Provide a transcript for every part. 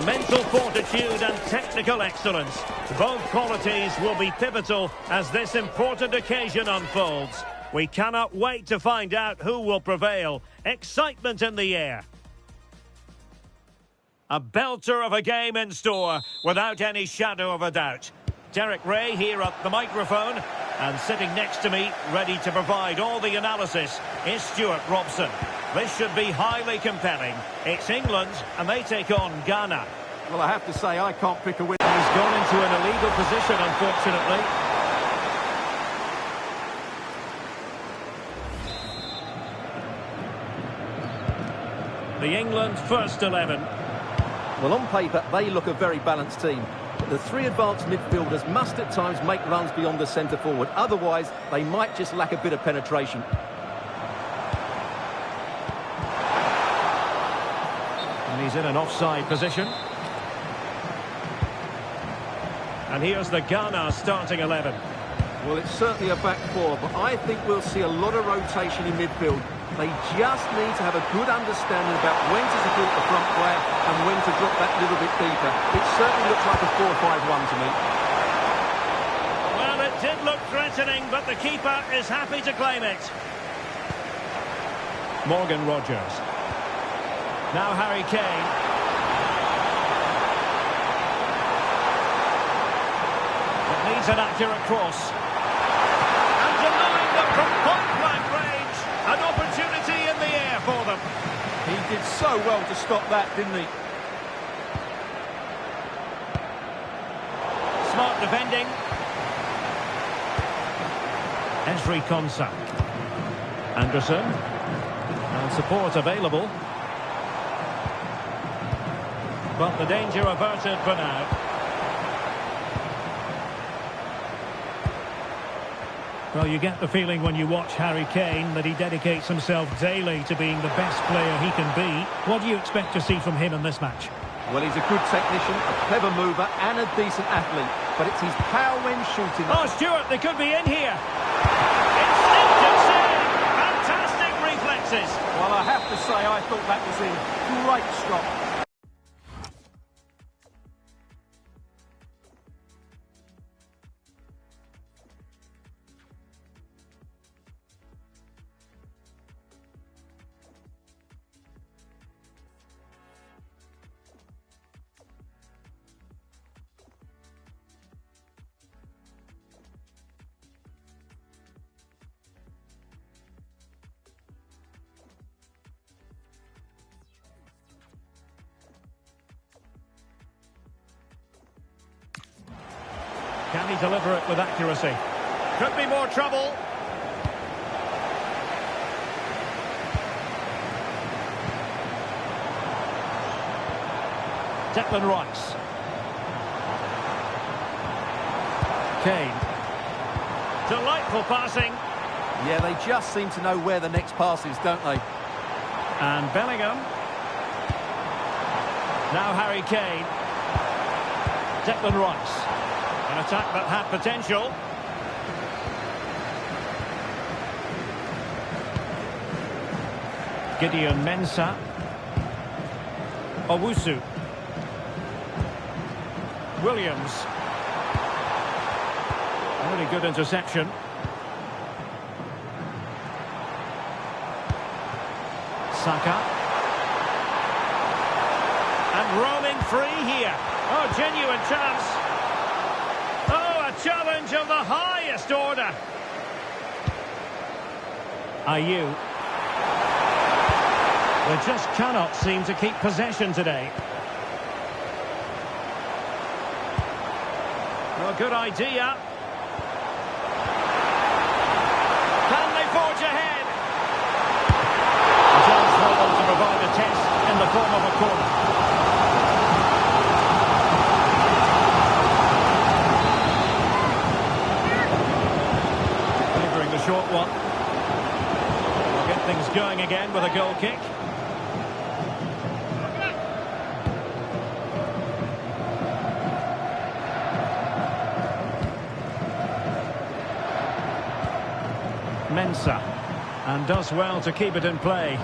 Mental fortitude and technical excellence. Both qualities will be pivotal as this important occasion unfolds. We cannot wait to find out who will prevail. Excitement in the air. A belter of a game in store, without any shadow of a doubt. Derek Ray here at the microphone, and sitting next to me, ready to provide all the analysis, is Stuart Robson. This should be highly compelling. It's England, and they take on Ghana. Well, I have to say, I can't pick a winner. He's gone into an illegal position, unfortunately. The England first 11. Well, on paper, they look a very balanced team. But the three advanced midfielders must at times make runs beyond the centre forward. Otherwise, they might just lack a bit of penetration. And he's in an offside position. And here's the Ghana starting 11. Well, it's certainly a back four, but I think we'll see a lot of rotation in midfield. They just need to have a good understanding about when to support the front player and when to drop that little bit deeper. It certainly looks like a 4-5-1 to me. Well, it did look threatening, but the keeper is happy to claim it. Morgan Rogers. Now Harry Kane. It needs an accurate cross. And denying them from point-blank range. An opportunity in the air for them. He did so well to stop that, didn't he? Smart defending. Esri Konsa. Anderson. And support available. But the danger averted for now. Well, you get the feeling when you watch Harry Kane that he dedicates himself daily to being the best player he can be. What do you expect to see from him in this match? Well, he's a good technician, a clever mover and a decent athlete. But it's his power when shooting. Oh, Stuart, they could be in here. Instinctive save. Fantastic reflexes. Well, I have to say, I thought that was in. Great stop. Can he deliver it with accuracy? Could be more trouble. Declan Rice. Kane. Delightful passing. Yeah, they just seem to know where the next pass is, don't they? And Bellingham. Now Harry Kane. Declan Rice. An attack that had potential. Gideon Mensah. Owusu. Williams. Really good interception. Saka. And roaming free here. Oh, genuine chance. Oh, a challenge of the highest order. Ayew. They just cannot seem to keep possession today. Well, good idea. Can they forge ahead? A chance for them to provide a test in the form of a corner. Favouring the short one. We'll get things going again with a goal kick. Mensah, and does well to keep it in play.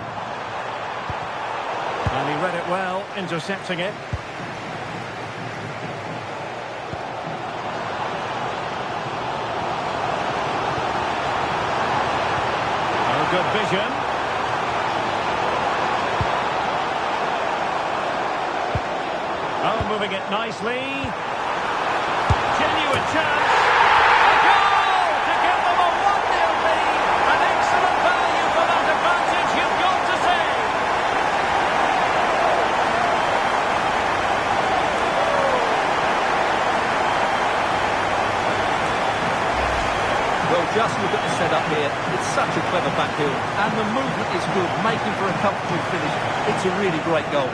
And he read it well, intercepting it. good vision. Oh, moving it nicely. Genuine chance. A goal to give them a 1-0 lead. An excellent value for that advantage, you've got to say. Well, just look at the setup here. It's such a clever back heel, and the movement is good, making for a comfortable finish. It's a really great goal.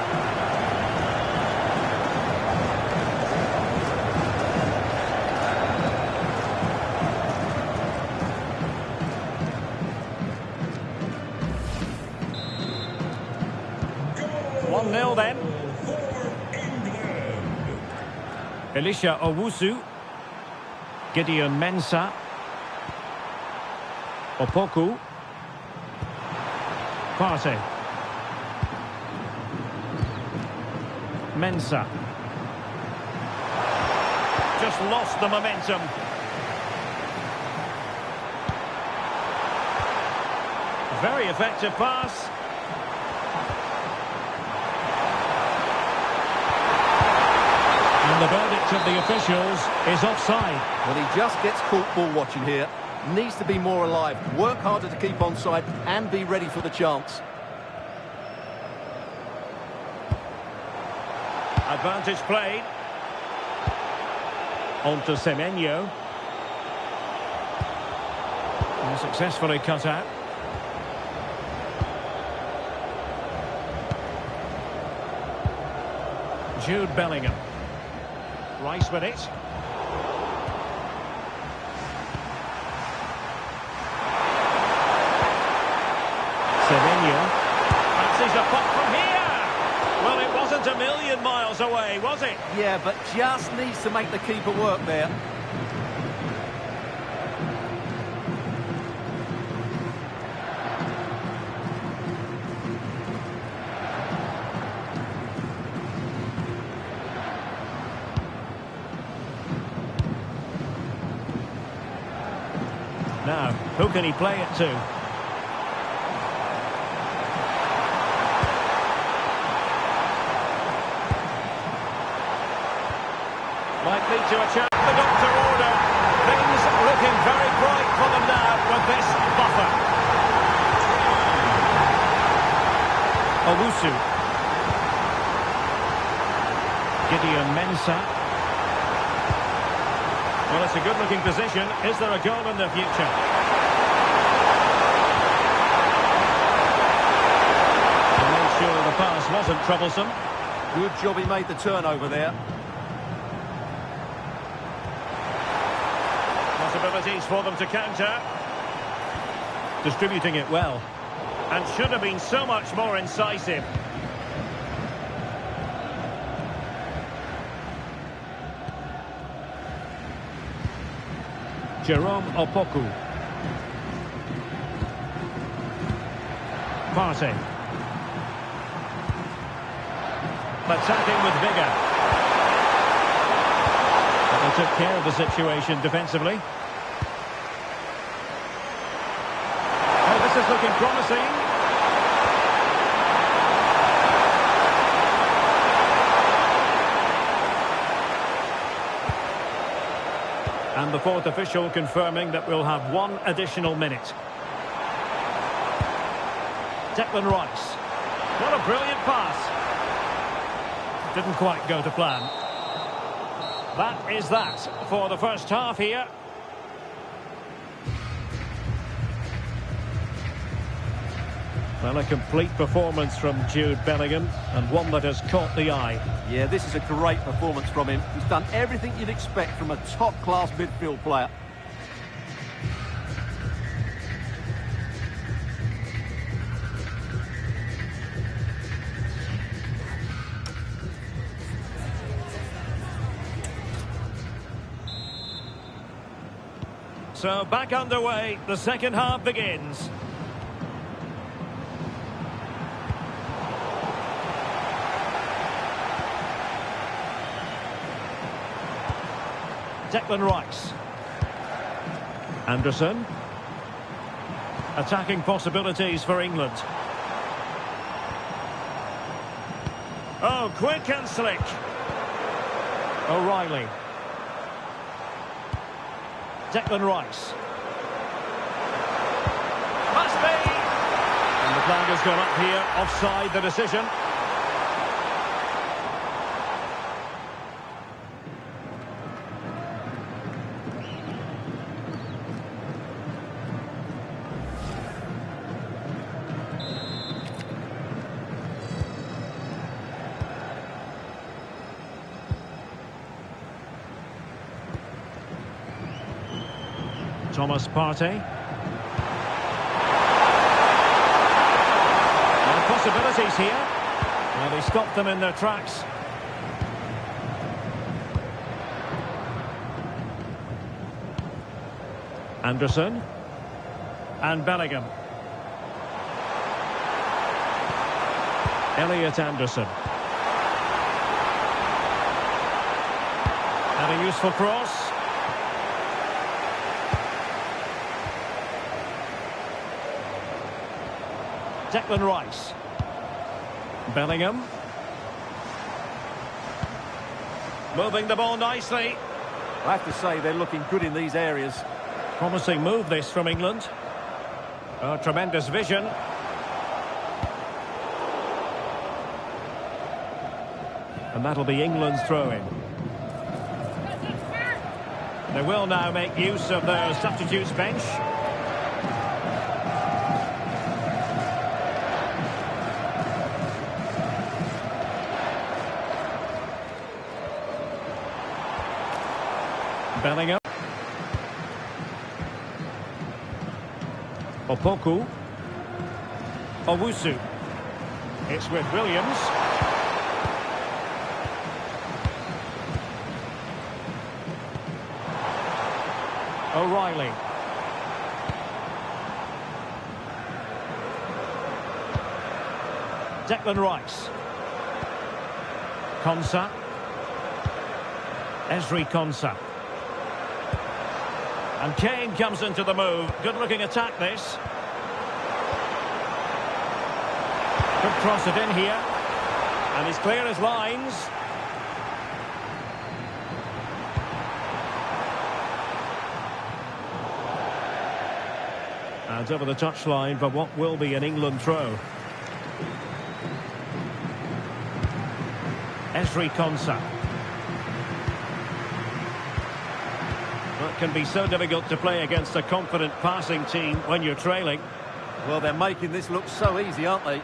Then. Elisha Owusu. Gideon Mensah. Opoku. Partey. Mensah. Just lost the momentum. Very effective pass. And the verdict of the officials is offside. Well, he just gets caught ball watching here. Needs to be more alive, work harder to keep onside and be ready for the chance. Advantage played. On to Semenyo. And successfully cut out. Jude Bellingham. Rice with it. Semenyo. Fancies a pop from here. Well, it wasn't a million miles away, was it? Yeah, but just needs to make the keeper work there. Now, who can he play it to? Might lead to a chance. The doctor order. Things looking very bright for them now with this buffer. Owusu. Gideon Mensah. Well, it's a good-looking position. Is there a goal in the future? He made sure the pass wasn't troublesome. Good job he made the turnover there. Possibilities for them to counter. Distributing it well. And should have been so much more incisive. Jerome Opoku. Partey. Attacking with vigour. But they took care of the situation defensively. Oh, this is looking promising. And the fourth official confirming that we'll have one additional minute. Declan Rice. What a brilliant pass. Didn't quite go to plan. That is that for the first half here. Well, a complete performance from Jude Bellingham, and one that has caught the eye. Yeah, this is a great performance from him. He's done everything you'd expect from a top-class midfield player. So back underway, the second half begins. Declan Rice. Anderson. Attacking possibilities for England. Oh, quick and slick. O'Reilly. Declan Rice. Must be! And the flag has gone up here, offside the decision. Thomas Partey. And possibilities here. Well, they stopped them in their tracks. Anderson. And Bellingham. Elliot Anderson. And a useful cross. Declan Rice. Bellingham. Moving the ball nicely. I have to say they're looking good in these areas. Promising move this from England. Oh, tremendous vision. And that'll be England's throw-in. They will now make use of their substitutes bench. Bellingham. Opoku. Owusu. It's with Williams. O'Reilly. Declan Rice. Konsa. Ezri Konsa. And Kane comes into the move. Good-looking attack, this. Could cross it in here. And he's clear as lines. And over the touchline for what will be an England throw. Ezri Konsa. It can be so difficult to play against a confident passing team when you're trailing. Well, they're making this look so easy, aren't they?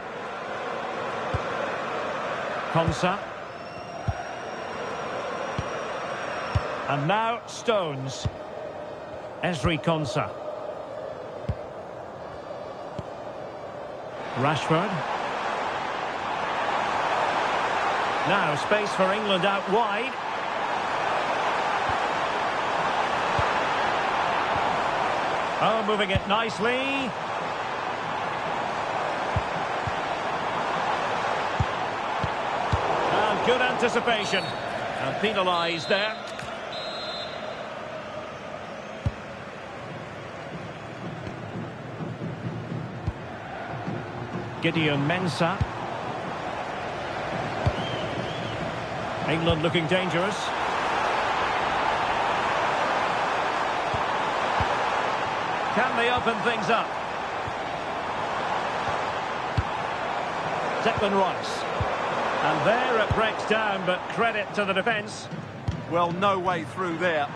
Konsa. And now Stones. Ezri Konsa. Rashford. Now space for England out wide. Oh, moving it nicely. And good anticipation. And penalised there. Gideon Mensah. England looking dangerous. Can they open things up? Declan Rice. And there it breaks down, but credit to the defence. Well, no way through there.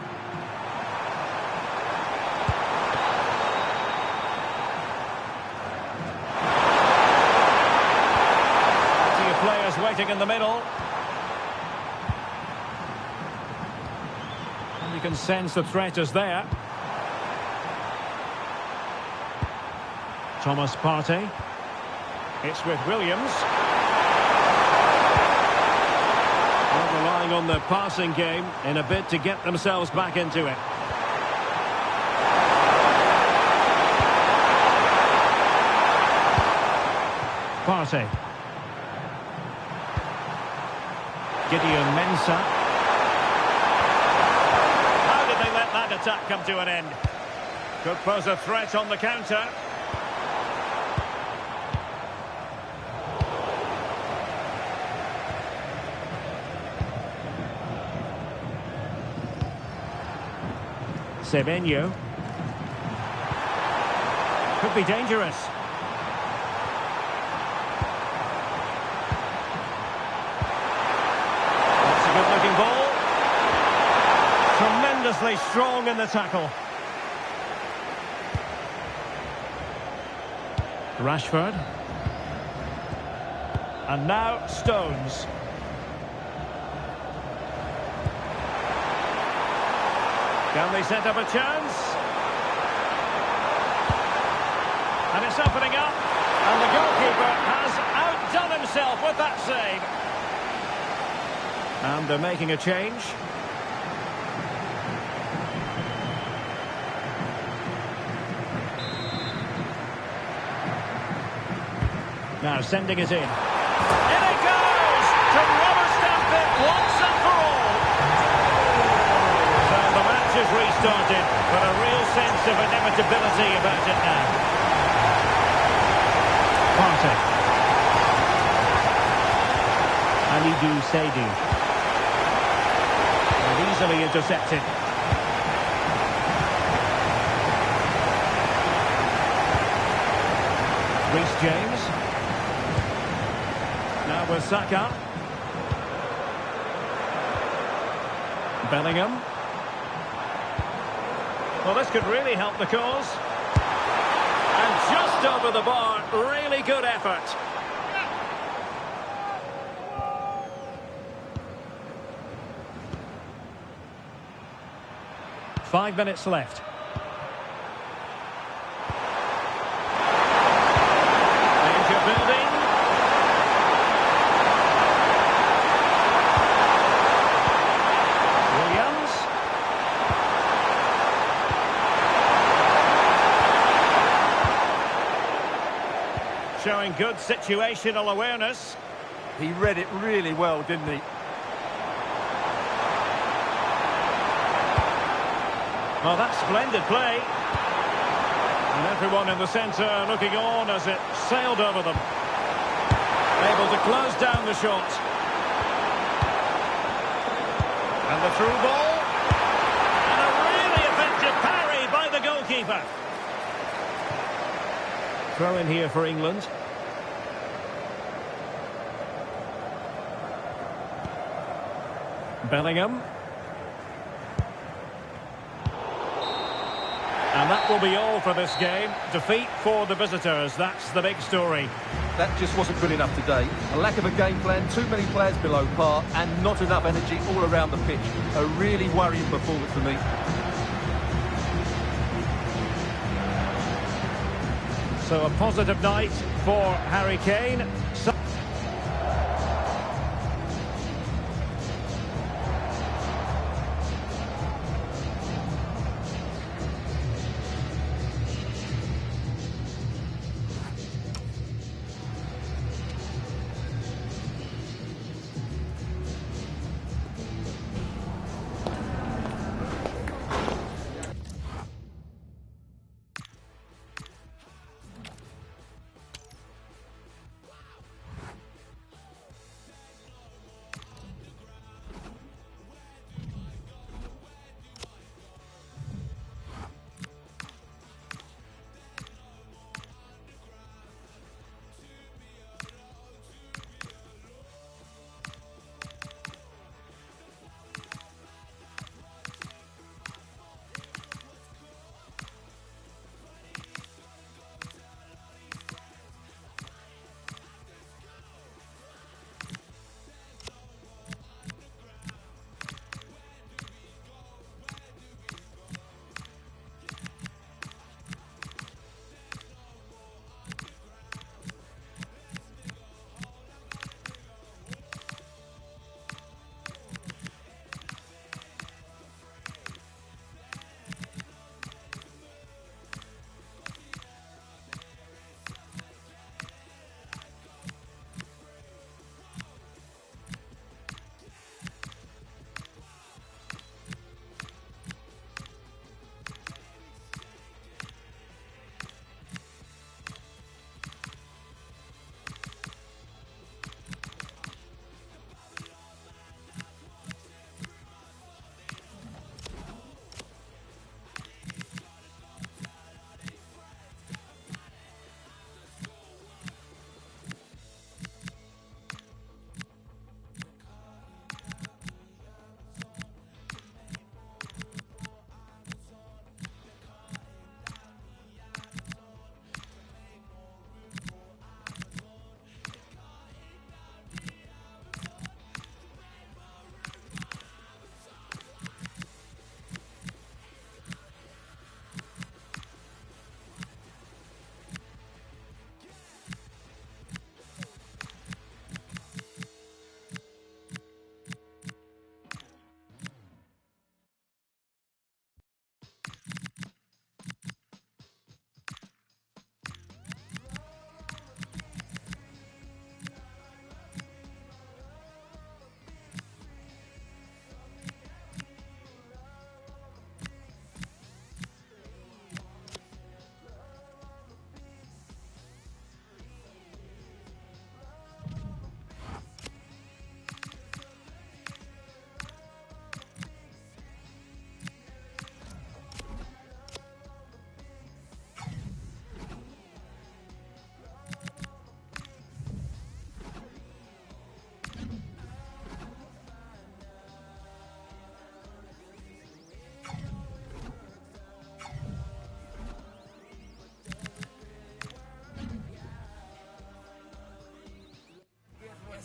Plenty of players waiting in the middle. And you can sense the threat is there. Thomas Partey. It's with Williams. Well, relying on the passing game in a bid to get themselves back into it. Partey. Gideon Mensah. How did they let that attack come to an end? Could pose a threat on the counter. Semenyo. Could be dangerous. That's a good-looking ball. Tremendously strong in the tackle. Rashford. And now Stones. Can they set up a chance? And it's opening up. And the goalkeeper has outdone himself with that save. And they're making a change. Now sending it in. In it goes! To rubber stamp it once and for all. So the match has restarted, but a real sense of inevitability about it now. Partey. Alidu Seydi. And easily intercepted. Reece James. Now with Saka. Bellingham. Well, this could really help the cause. And just over the bar, really good effort. Five minutes left. Danger building. Williams. Showing good situational awareness. He read it really well, didn't he? Well, that's splendid play. And everyone in the centre looking on as it sailed over them. Able to close down the shot. And the through ball. And a really effective parry by the goalkeeper. Throw in here for England. Bellingham. And that will be all for this game. Defeat for the visitors. That's the big story. That just wasn't good enough today. A lack of a game plan, too many players below par, and not enough energy all around the pitch. A really worrying performance for me. So a positive night for Harry Kane.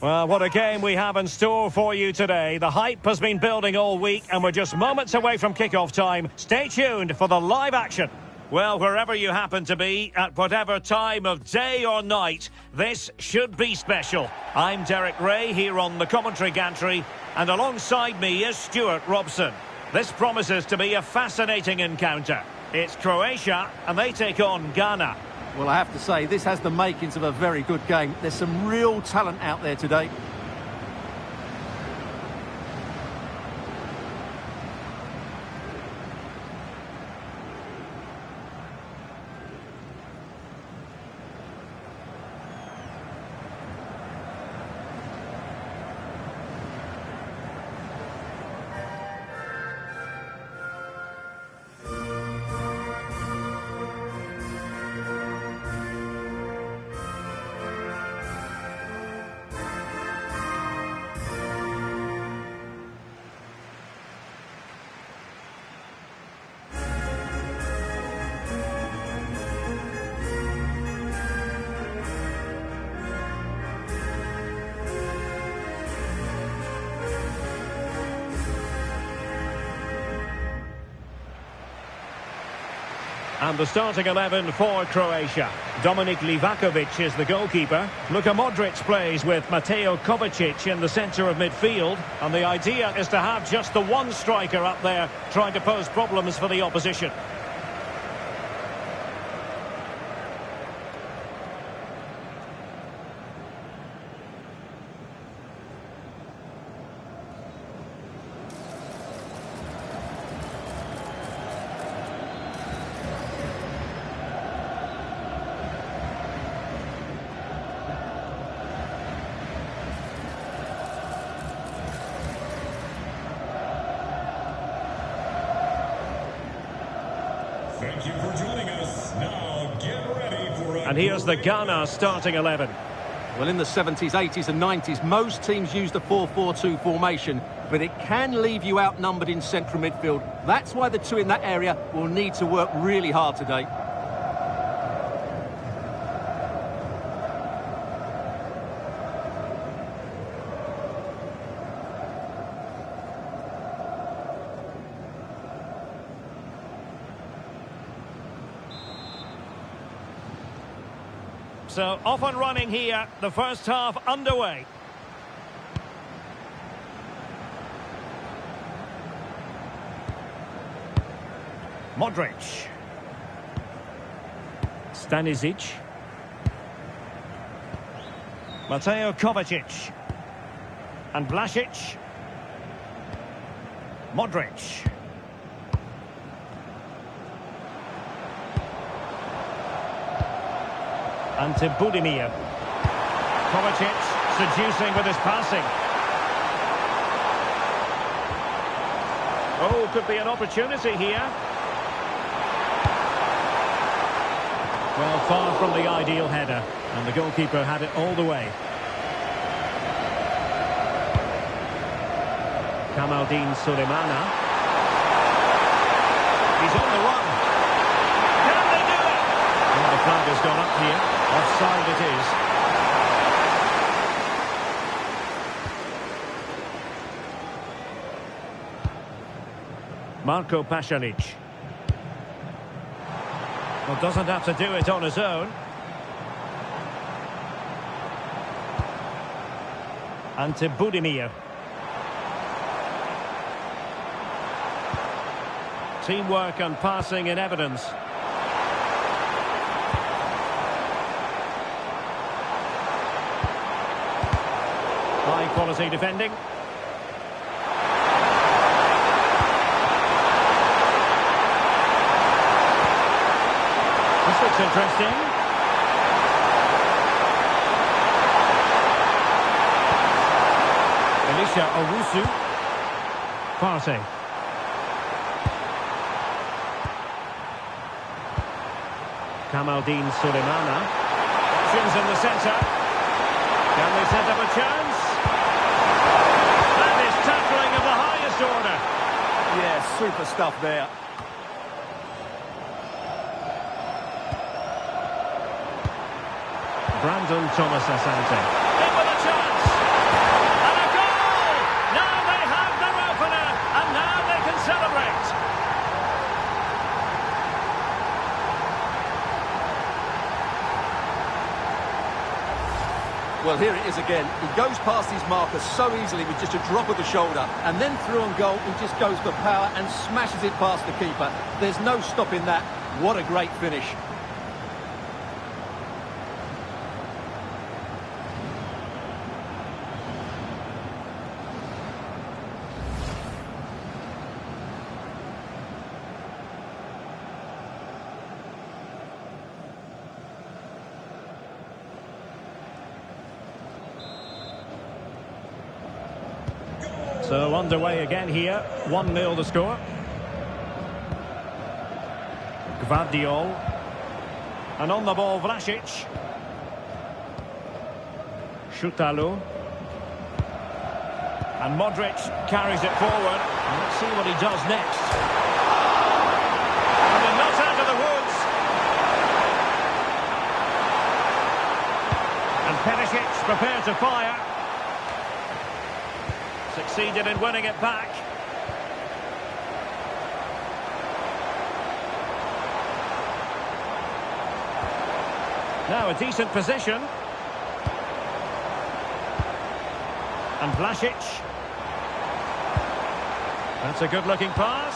Well, what a game we have in store for you today. The hype has been building all week and we're just moments away from kick-off time. Stay tuned for the live action. Well, wherever you happen to be, at whatever time of day or night, this should be special. I'm Derek Ray here on the commentary gantry, and alongside me is Stuart Robson. This promises to be a fascinating encounter. It's Croatia, and they take on Ghana. Well, I have to say, this has the makings of a very good game. There's some real talent out there today. And the starting 11 for Croatia. Dominik Livakovic is the goalkeeper. Luka Modric plays with Mateo Kovacic in the centre of midfield. And the idea is to have just the one striker up there trying to pose problems for the opposition. Thank you for joining us. Now get ready for And here's the Ghana starting 11. Well, in the 70s, 80s and 90s, most teams used a 4-4-2 formation, but it can leave you outnumbered in central midfield. That's why the two in that area will need to work really hard today. So off and running here, the first half underway. Modric. Stanisic. Mateo Kovacic. And Vlasic. Modric. And to Budimir. Kovacic seducing with his passing. Oh, could be an opportunity here. Well, far from the ideal header. And the goalkeeper had it all the way. Kamaldeen Sulemana. He's on the run. Can they do it? Well, the flag has gone up here. Offside it is. Marko Pasalic. Well, doesn't have to do it on his own. And to Budimir. Teamwork and passing in evidence. High quality defending. This looks interesting. Elisha Owusu. Partey. Kamaldeen Sulemana. Options in the centre. Can they set up a chance? That is tackling of the highest order. Yeah, super stuff there. Brandon Thomas Asante. In with a chance. Well, here it is again. He goes past his marker so easily with just a drop of the shoulder. And then through on goal, he just goes for power and smashes it past the keeper. There's no stopping that. What a great finish. So underway again here, 1-0 the score. Gvardiol. And on the ball, Vlasic. Šutalo. And Modric carries it forward. Let's see what he does next. And they're not out of the woods. And Perisic prepared to fire. Succeeded in winning it back. Now a decent position. And Vlasic. That's a good-looking pass.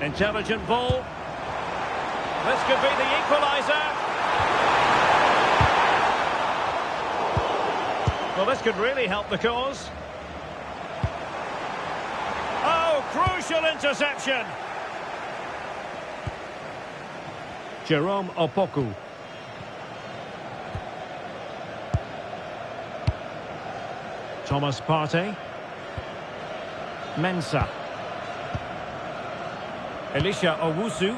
Intelligent ball. This could be the equaliser. Well, this could really help the cause. Oh, crucial interception. Jerome Opoku. Thomas Partey. Mensah. Elisha Owusu.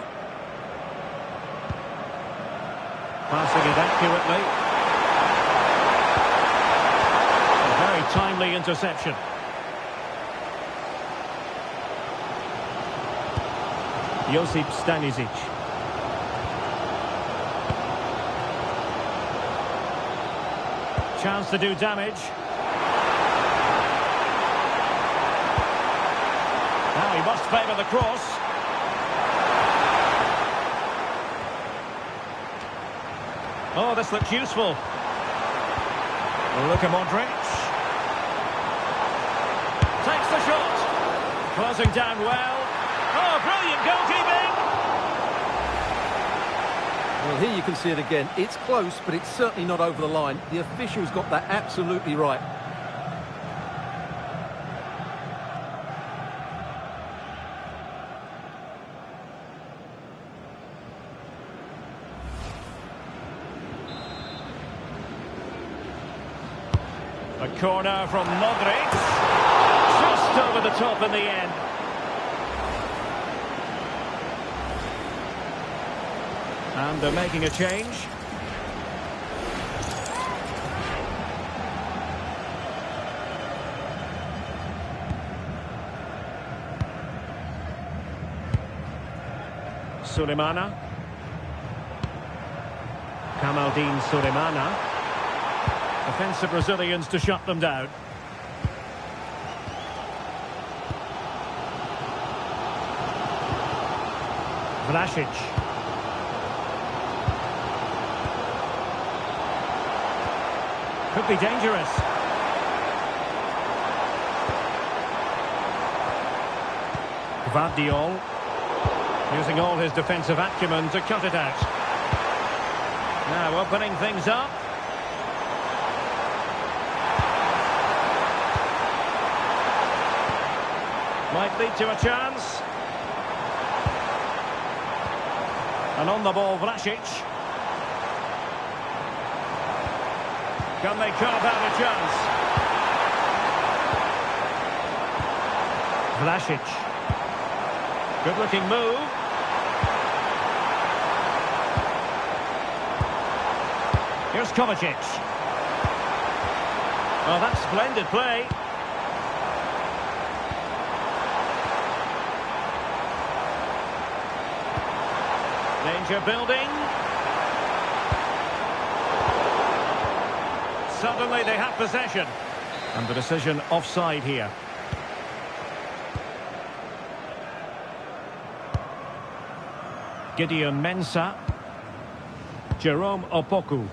Passing it accurately. A very timely interception. Josip Stanisic. Chance to do damage. Now he must favour the cross. Oh, this looks useful. Look at Modric. Takes the shot. Closing down well. Oh, brilliant goalkeeping. Well, here you can see it again. It's close, but it's certainly not over the line. The official's got that absolutely right. A corner from Modric. Just over the top in the end. And they're making a change. Sulemana. Kamaldeen Sulemana. Offensive Brazilians to shut them down. Vlasic. Could be dangerous. Gvardiol. Using all his defensive acumen to cut it out. Now opening things up. Might lead to a chance. And on the ball, Vlasic. Can they carve out a chance? Vlasic. Good-looking move. Here's Kovacic. Oh, that's splendid play. Danger building. Suddenly they have possession. And the decision offside here. Gideon Mensah. Jerome Opoku.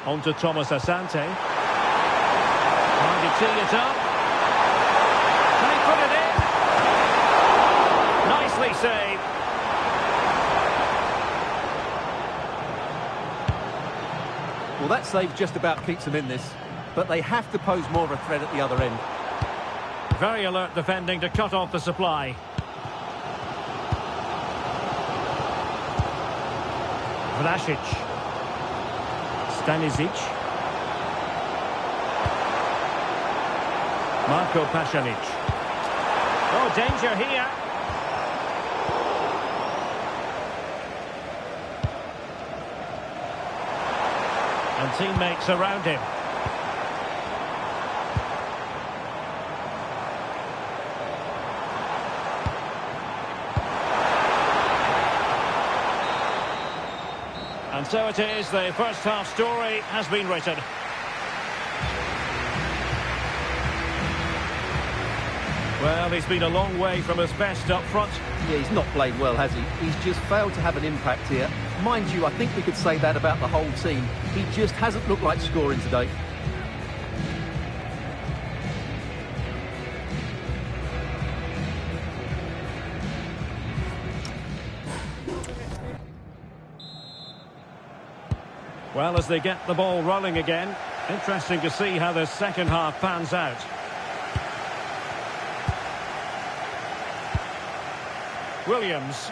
On to Thomas Asante. Trying to tee it up. Can he put it in? Nicely saved. Well, that save just about keeps them in this, but they have to pose more of a threat at the other end. Very alert defending to cut off the supply. Vlasic. Stanisic. Marko Pasalic. Oh, danger here. And teammates around him. And so it is, the first half story has been written. Well, he's been a long way from his best up front. Yeah, he's not played well, has he? He's just failed to have an impact here. Mind you, I think we could say that about the whole team. He just hasn't looked like scoring today. Well, as they get the ball rolling again, interesting to see how the second half pans out. Williams.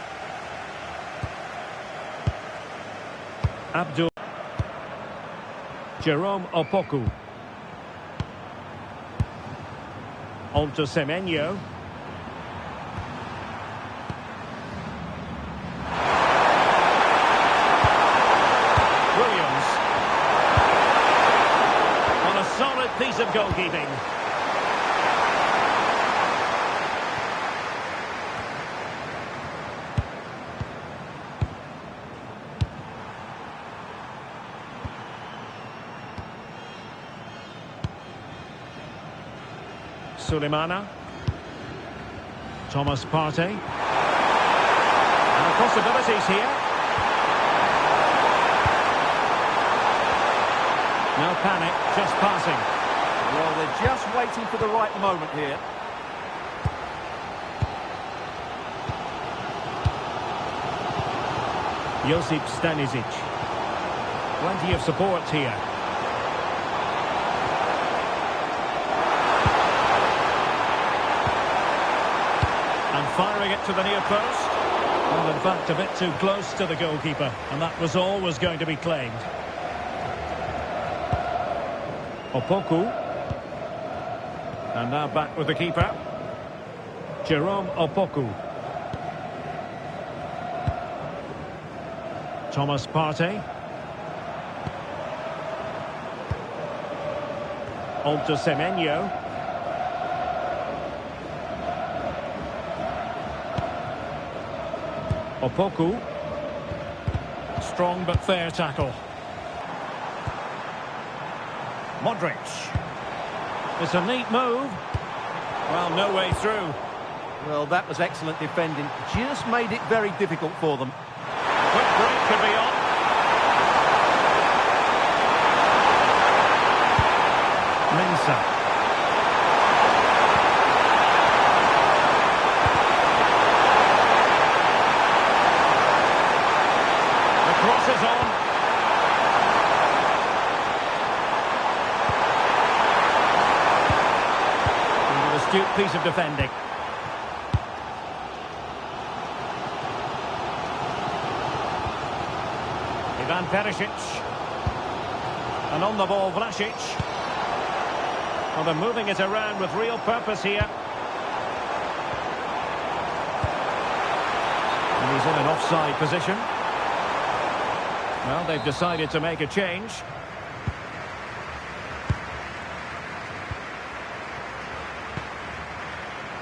Abdul. Jerome Opoku. On to Semenyo. Williams. On a solid piece of goalkeeping. Sulemana. Thomas Partey. And possibilities here. No panic, just passing. Well, they're just waiting for the right moment here. Josip Stanisic. Plenty of support here. And firing it to the near post. Well, in fact, a bit too close to the goalkeeper. And that was always going to be claimed. Opoku. And now back with the keeper. Jerome Opoku. Thomas Partey. On to Semenyo. Opoku. Strong but fair tackle. Modric. It's a neat move. Well, no way through. Well, that was excellent defending. Just made it very difficult for them. Quick break could be on. Mensah. The cross is on. And an astute piece of defending. Ivan Perisic. And on the ball, Vlasic. Well, they're moving it around with real purpose here. And he's in an offside position. Well, they've decided to make a change.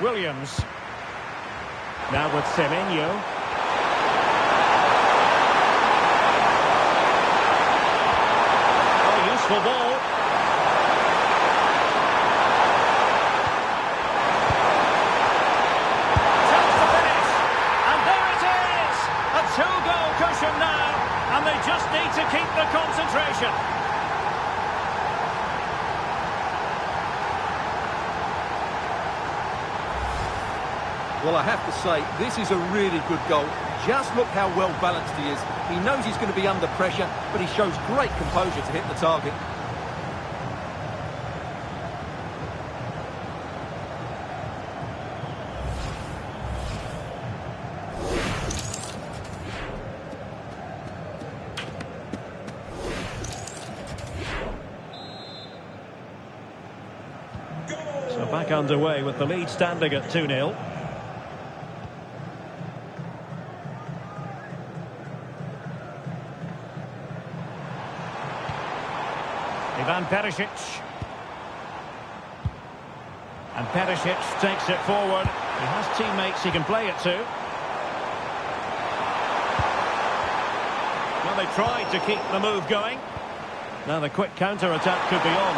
Williams. Now with Semenyo. Oh, useful ball. Well, I have to say, this is a really good goal. Just look how well balanced he is. He knows he's going to be under pressure, but he shows great composure to hit the target. So back underway with the lead standing at 2-0. Ivan Perisic. And Perisic takes it forward. He has teammates he can play it to. Well, they tried to keep the move going. Now the quick counter-attack could be on.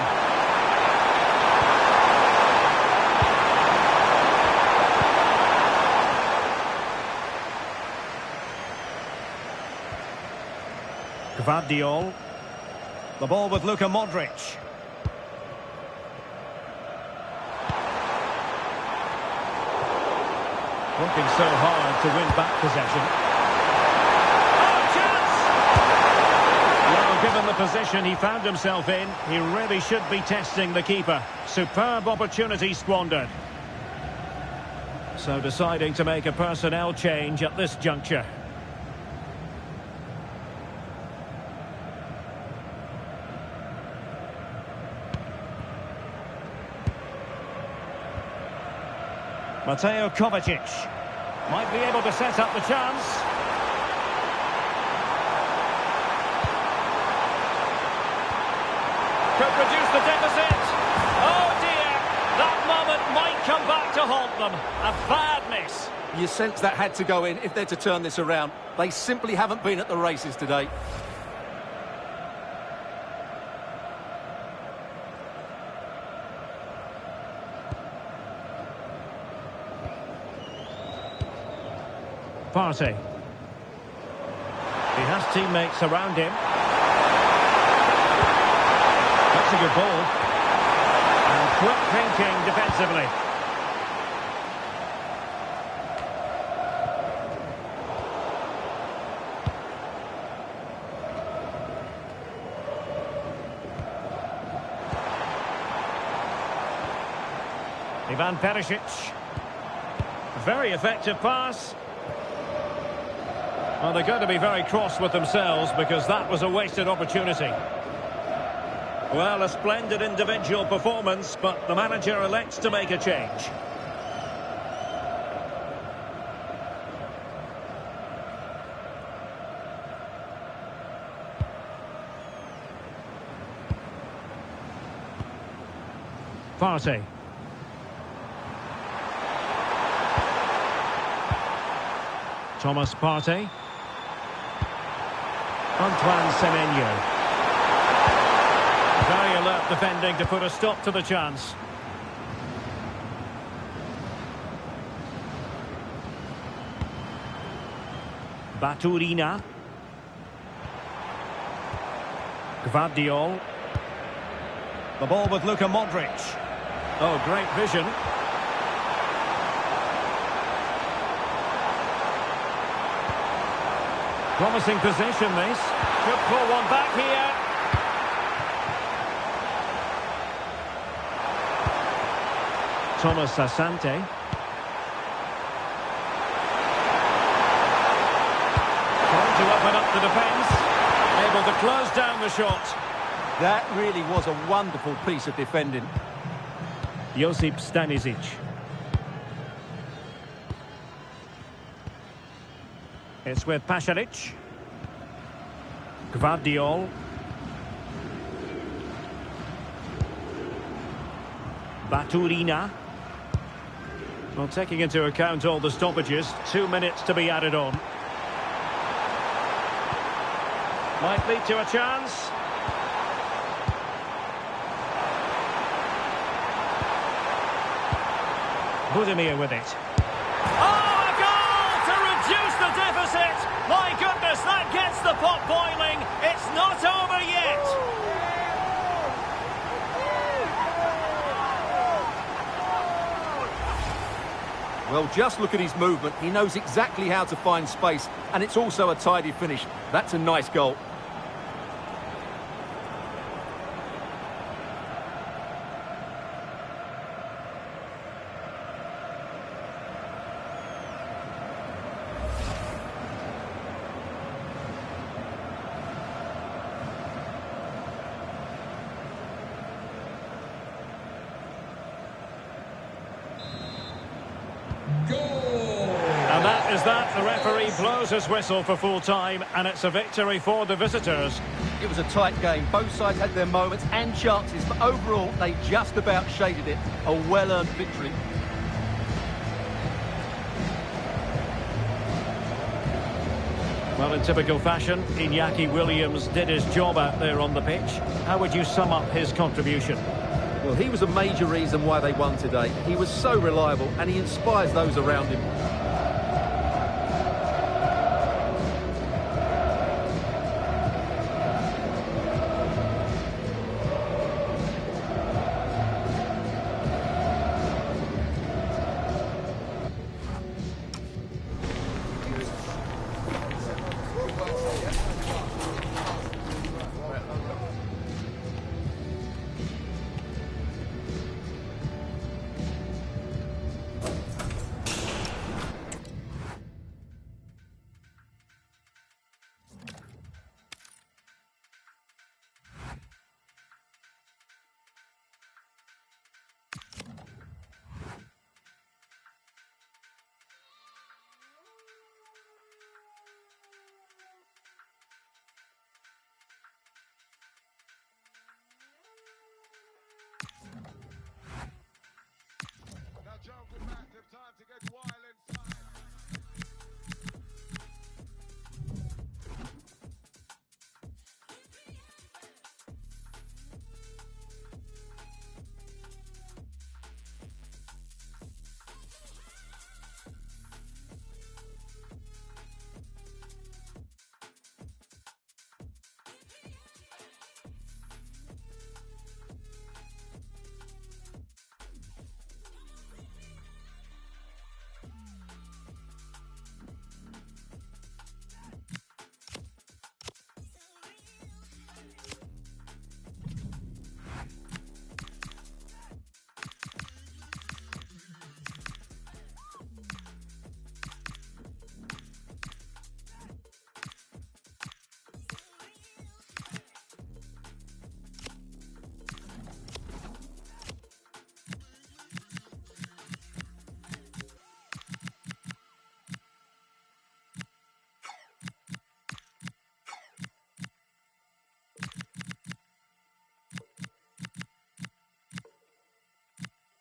Gvardiol. The ball with Luka Modric. Working so hard to win back possession. Oh, chance! Well, given the position he found himself in, he really should be testing the keeper. Superb opportunity squandered. So deciding to make a personnel change at this juncture. Mateo Kovacic might be able to set up the chance. Could reduce the deficit. Oh dear, that moment might come back to haunt them. A bad miss. You sense that had to go in if they're to turn this around. They simply haven't been at the races today. Partey. He has teammates around him. That's a good ball. And quick thinking defensively. Ivan Perisic. Very effective pass. Well, they're going to be very cross with themselves because that was a wasted opportunity. Well, a splendid individual performance, but the manager elects to make a change. Partey. Thomas Partey. Antoine Semenyo. Very alert defending to put a stop to the chance. Baturina. Gvardiol. The ball with Luka Modric. Oh, great vision. Promising position, this. Could pull one back here. Thomas Asante. Trying to open up the defence. Able to close down the shot. That really was a wonderful piece of defending. Josip Stanisic. It's with Pasalic. Gvardiol. Baturina. Well, taking into account all the stoppages, 2 minutes to be added on. Might lead to a chance. Budimir with it. Oh, a goal to reduce the deficit! My goodness, that gets the pot boiling. It's not over yet. Well, just look at his movement. He knows exactly how to find space, and it's also a tidy finish. That's a nice goal. And that is that. The referee blows his whistle for full time, and it's a victory for the visitors. It was a tight game. Both sides had their moments and chances, but overall, they just about shaded it. A well-earned victory. Well, in typical fashion, Iñaki Williams did his job out there on the pitch. How would you sum up his contribution? Well, he was a major reason why they won today. He was so reliable, and he inspires those around him. Jungle Massive, time to get wild inside.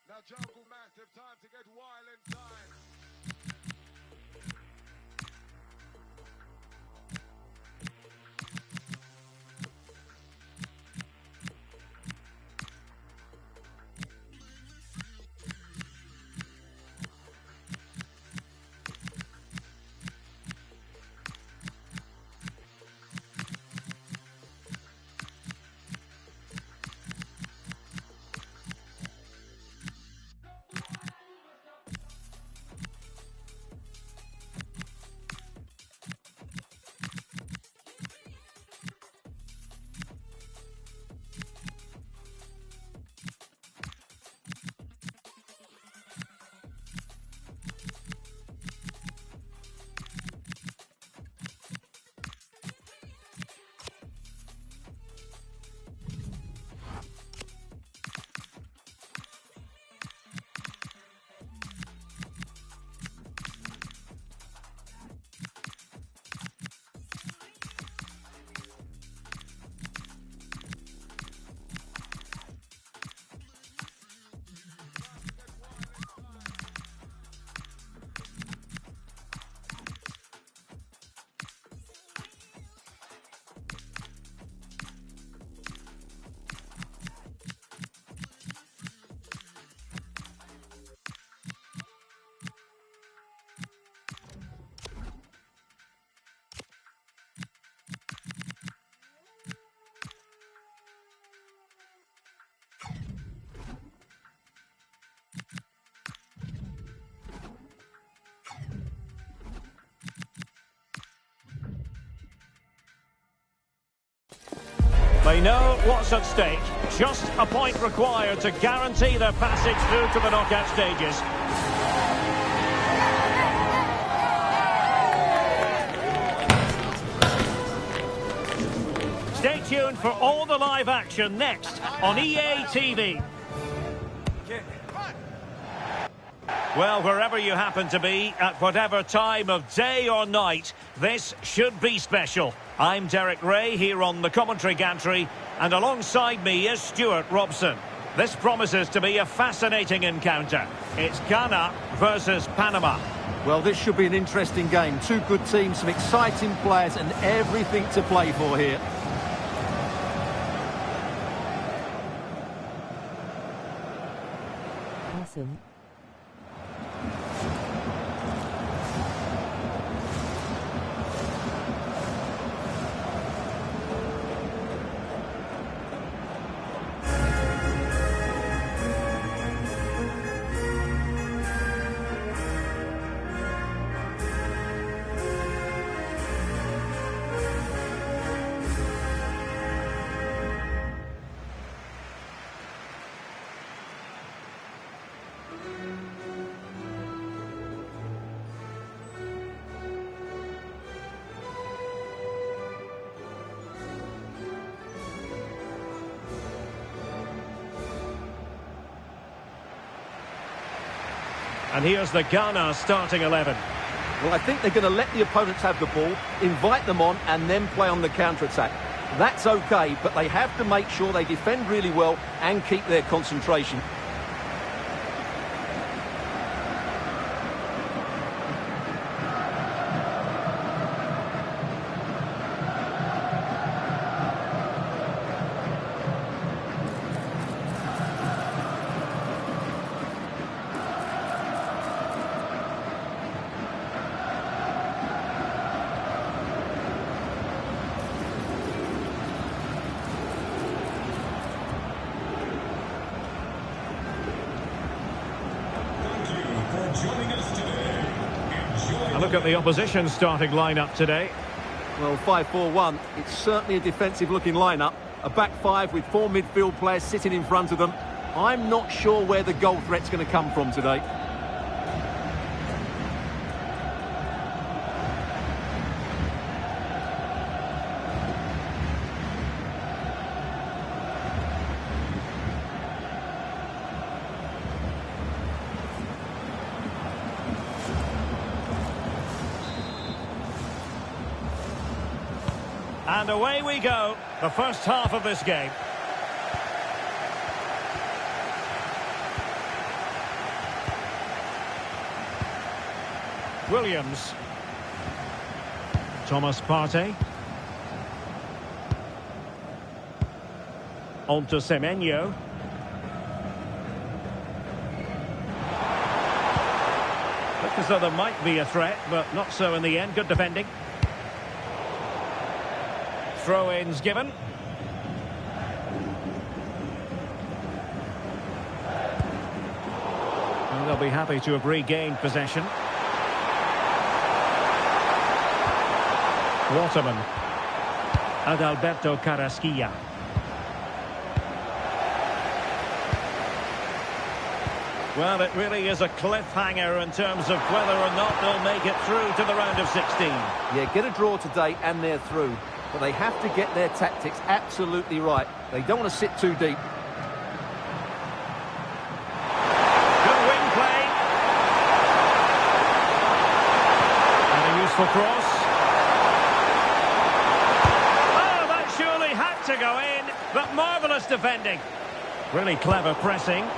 Now Jungle Massive, time to get wild inside. They know what's at stake. Just a point required to guarantee their passage through to the knockout stages. Stay tuned for all the live action next on EA TV. Well, wherever you happen to be, at whatever time of day or night, this should be special. I'm Derek Ray here on the commentary gantry, and alongside me is Stuart Robson. This promises to be a fascinating encounter. It's Ghana versus Panama. Well, this should be an interesting game. Two good teams, some exciting players, and everything to play for here. Awesome. And here's the Ghana starting 11. Well, I think they're going to let the opponents have the ball, invite them on, and then play on the counter-attack. That's okay, but they have to make sure they defend really well and keep their concentration. A look at the opposition starting lineup today. Well, 5-4-1, it's certainly a defensive-looking lineup. A back five with four midfield players sitting in front of them. I'm not sure where the goal threat's going to come from today. And away we go, the first half of this game. Williams. Thomas Partey. On to Semenyo. Looked as though there might be a threat, but not so in the end. Good defending. Throw-ins given. And they'll be happy to have regained possession. Waterman. Adalberto Carrasquilla. Well, it really is a cliffhanger in terms of whether or not they'll make it through to the round of 16. Yeah, get a draw today and they're through. But they have to get their tactics absolutely right. They don't want to sit too deep. Good wing play. And a useful cross. Oh, that surely had to go in. But marvellous defending. Really clever pressing.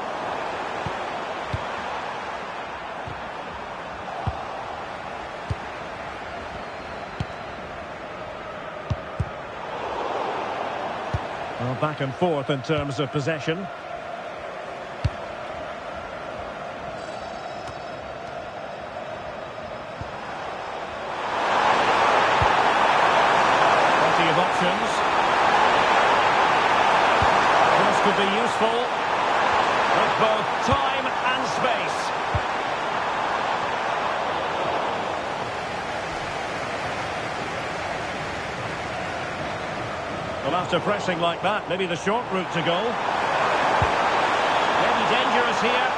Well, back and forth in terms of possession. Plenty of options. This could be useful with both time and space. Well, after pressing like that, maybe the short route to goal. Maybe dangerous here.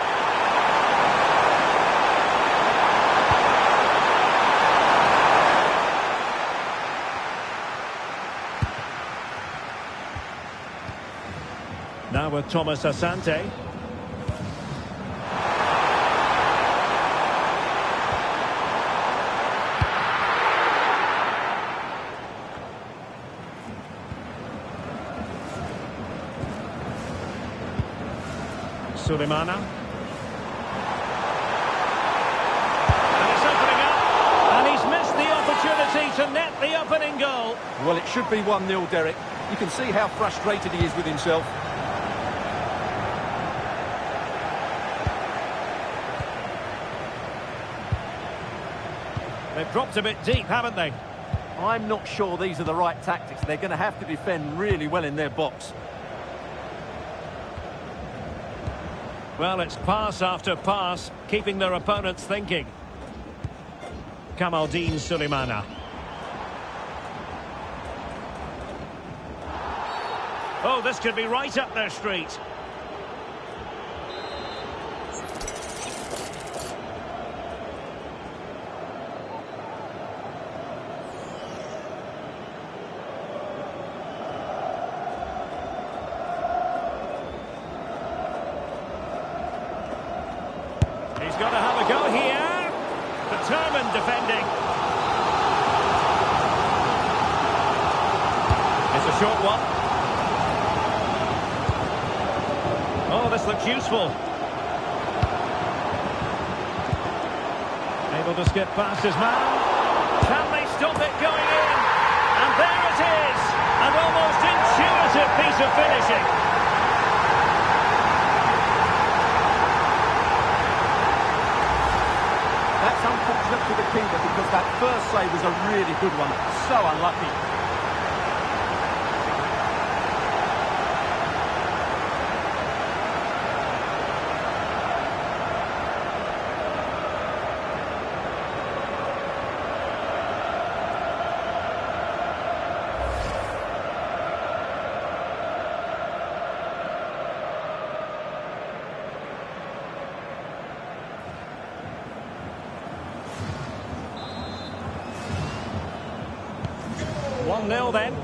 Now with Thomas Asante. Sulemana. And it's opening up. And he's missed the opportunity to net the opening goal. Well, it should be 1-0, Derek. You can see how frustrated he is with himself. They've dropped a bit deep, haven't they? I'm not sure these are the right tactics. They're going to have to defend really well in their box. Well, it's pass after pass, keeping their opponents thinking. Kamaldeen Sulemana. Oh, this could be right up their street. He's got to have a go here. Determined defending. It's a short one. Oh, this looks useful. Able to skip past his man. Can they stop it going in? And there it is. An almost intuitive piece of finishing. That's unfortunate for the keeper because that first save was a really good one. So unlucky. One 0 then.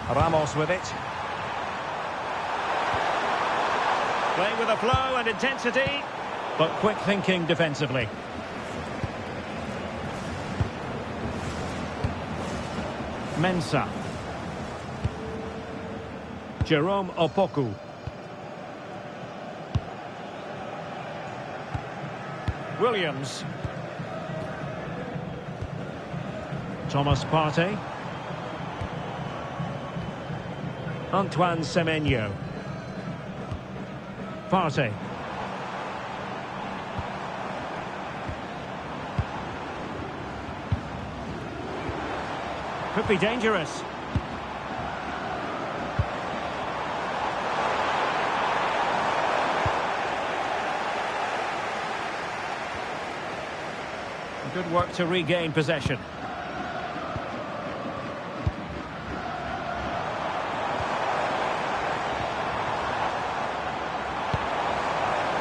Ramos with it. Playing with a flow and intensity, but quick thinking defensively. Mensah. Jerome Opoku. Williams. Thomas Partey. Antoine Semenyo. Partey. Could be dangerous. Good work to regain possession.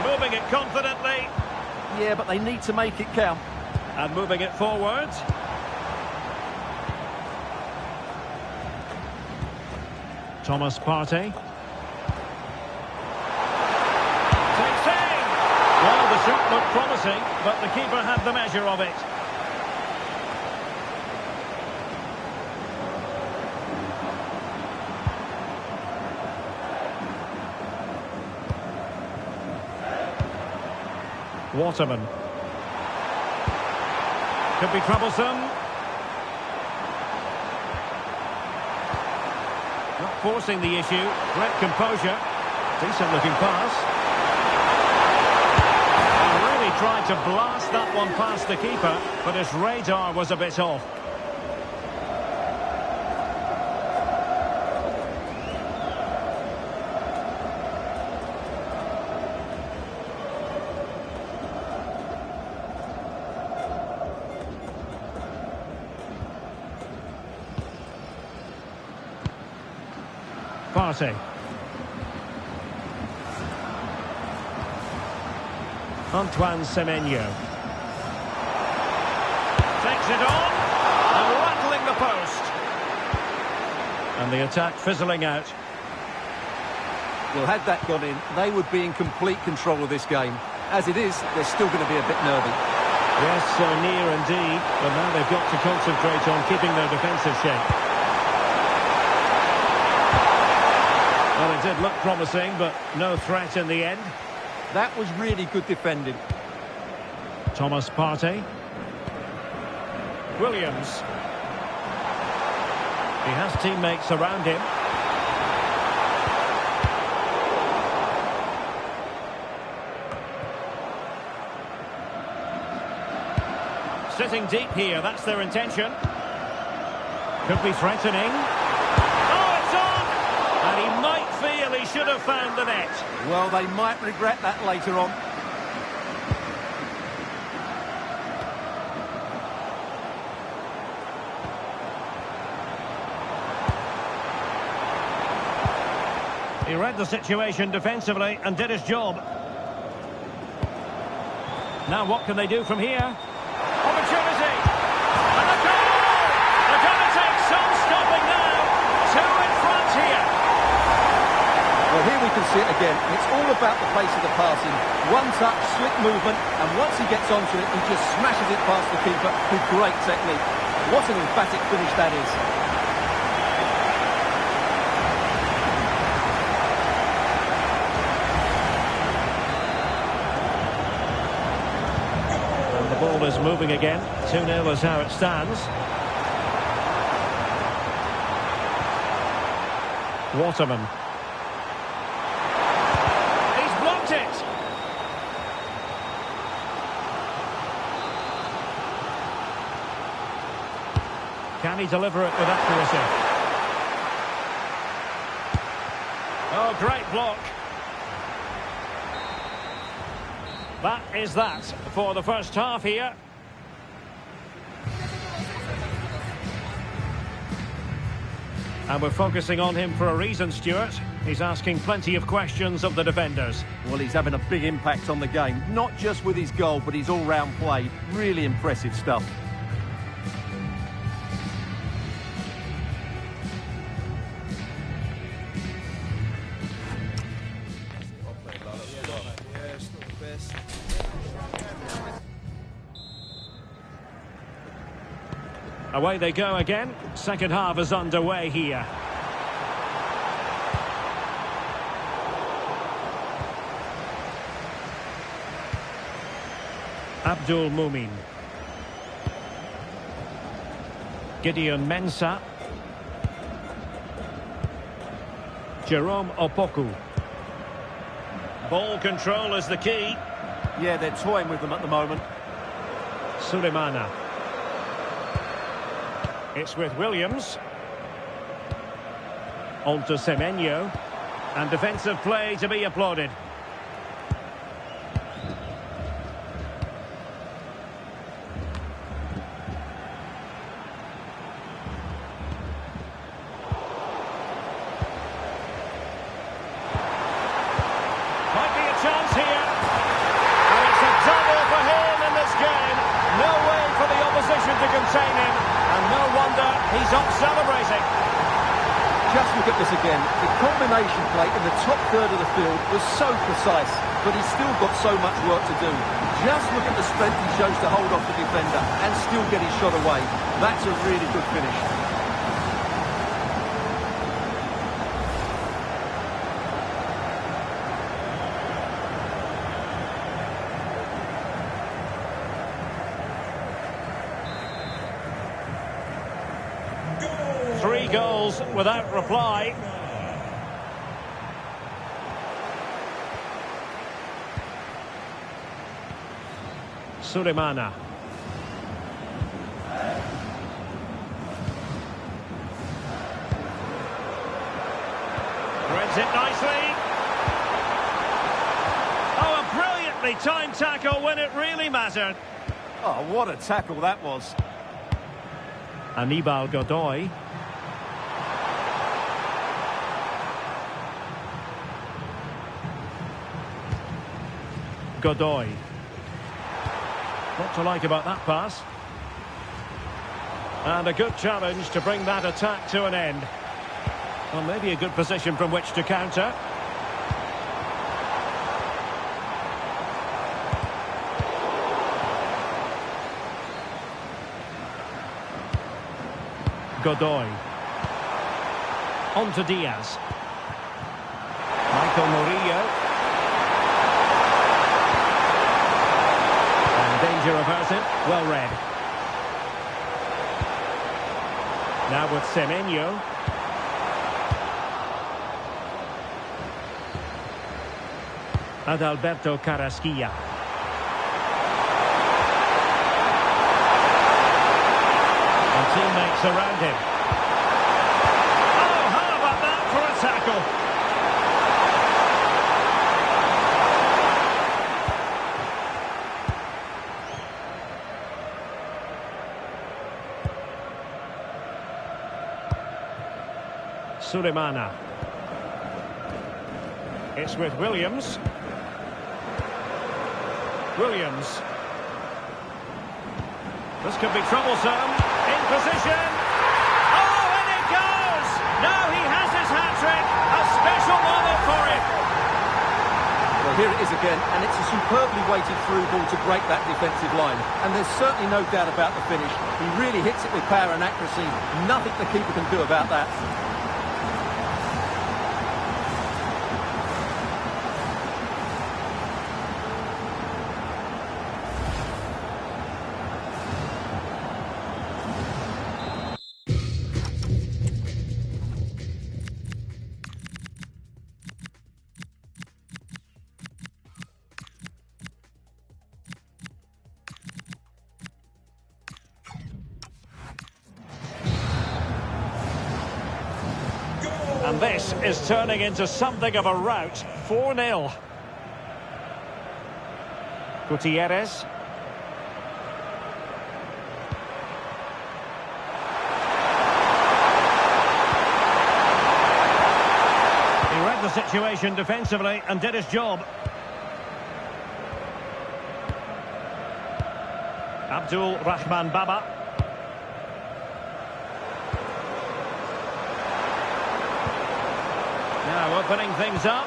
Moving it confidently. Yeah, but they need to make it count. And moving it forward. Thomas Partey. Takes aim. Well, the shot looked promising, but the keeper had the measure of it. Waterman. Could be troublesome. Not forcing the issue. Great composure. Decent looking pass. He really tried to blast that one past the keeper, but his radar was a bit off. Partey. Antoine Semenyo. Takes it on, and rattling the post. And the attack fizzling out. Well, had that gone in, they would be in complete control of this game. As it is, they're still going to be a bit nervy. Yes, so near indeed, but now they've got to concentrate on keeping their defensive shape. Well, it did look promising, but no threat in the end. That was really good defending. Thomas Partey. Williams. He has teammates around him. Sitting deep here, that's their intention. Could be threatening. Oh, it's on! And he might feel he should have found the net. Well, they might regret that later on. He read the situation defensively and did his job. Now what can they do from here? Opportunity! And a goal! They're going to take some stopping now. Two in front here. Well, here we can see it again. It's all about the pace of the passing. One touch, slick movement, and once he gets onto it, he just smashes it past the keeper with great technique. What an emphatic finish that is. The ball is moving again. 2-0 is how it stands. Waterman. He's blocked it. Can he deliver it with accuracy? Oh, great block. That is that for the first half here. And we're focusing on him for a reason, Stuart. He's asking plenty of questions of the defenders. Well, he's having a big impact on the game, not just with his goal, but his all-round play. Really impressive stuff. Away they go again. Second half is underway here. Abdul Mumin. Gideon Mensah. Jerome Opoku. Ball control is the key. Yeah, they're toying with them at the moment. Sulemana. It's with Williams. On to Semenyo. And defensive play to be applauded. Might be a chance here. And it's a double for him in this game. No way for the opposition to contain him. And no wonder he's up celebrating. Just look at this again. The combination play in the top third of the field was so precise, but he's still got so much work to do. Just look at the strength he shows to hold off the defender and still get his shot away. That's a really good finish. Three goals without reply. Sulemana. Threads it nicely. Oh, a brilliantly timed tackle when it really mattered. Oh, what a tackle that was. Anibal Godoy. Godoy. What to like about that pass? And a good challenge to bring that attack to an end. Well, maybe a good position from which to counter. Godoy. On to Diaz. Michael Murillo. And danger averted. Well read. Now with Semenyo. Adalberto Carrasquilla. And teammates around him. Oh, how about that for a tackle? Sulemana. It's with Williams. Williams. This could be troublesome. In position. Oh, and it goes! Now he has his hat-trick. A special moment for him. Well, here it is again, and it's a superbly weighted through ball to break that defensive line. And there's certainly no doubt about the finish. He really hits it with power and accuracy. Nothing the keeper can do about that. And this is turning into something of a rout. 4-0. Gutierrez. He read the situation defensively and did his job. Abdul Rahman Baba. Now opening things up.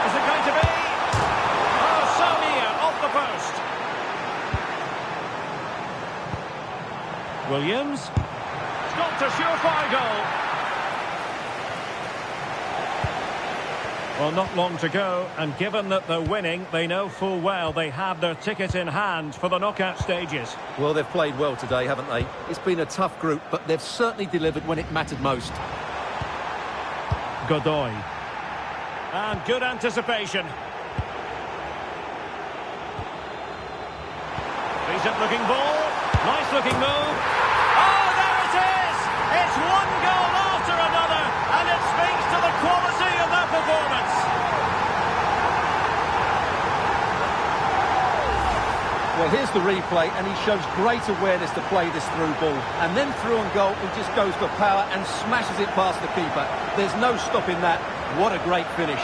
Is it going to be? Oh, so near, off the post. Williams. It's got a surefire goal. Well, not long to go, and given that they're winning, they know full well they have their ticket in hand for the knockout stages. Well, they've played well today, haven't they? It's been a tough group, but they've certainly delivered when it mattered most. Godoy. And good anticipation. Decent looking ball. Nice looking move. Oh, there it is! It's one goal after another, and it speaks to the quality of that performance. Well, here's the replay, and he shows great awareness to play this through ball. And then through on goal, he just goes for power and smashes it past the keeper. There's no stopping that. What a great finish.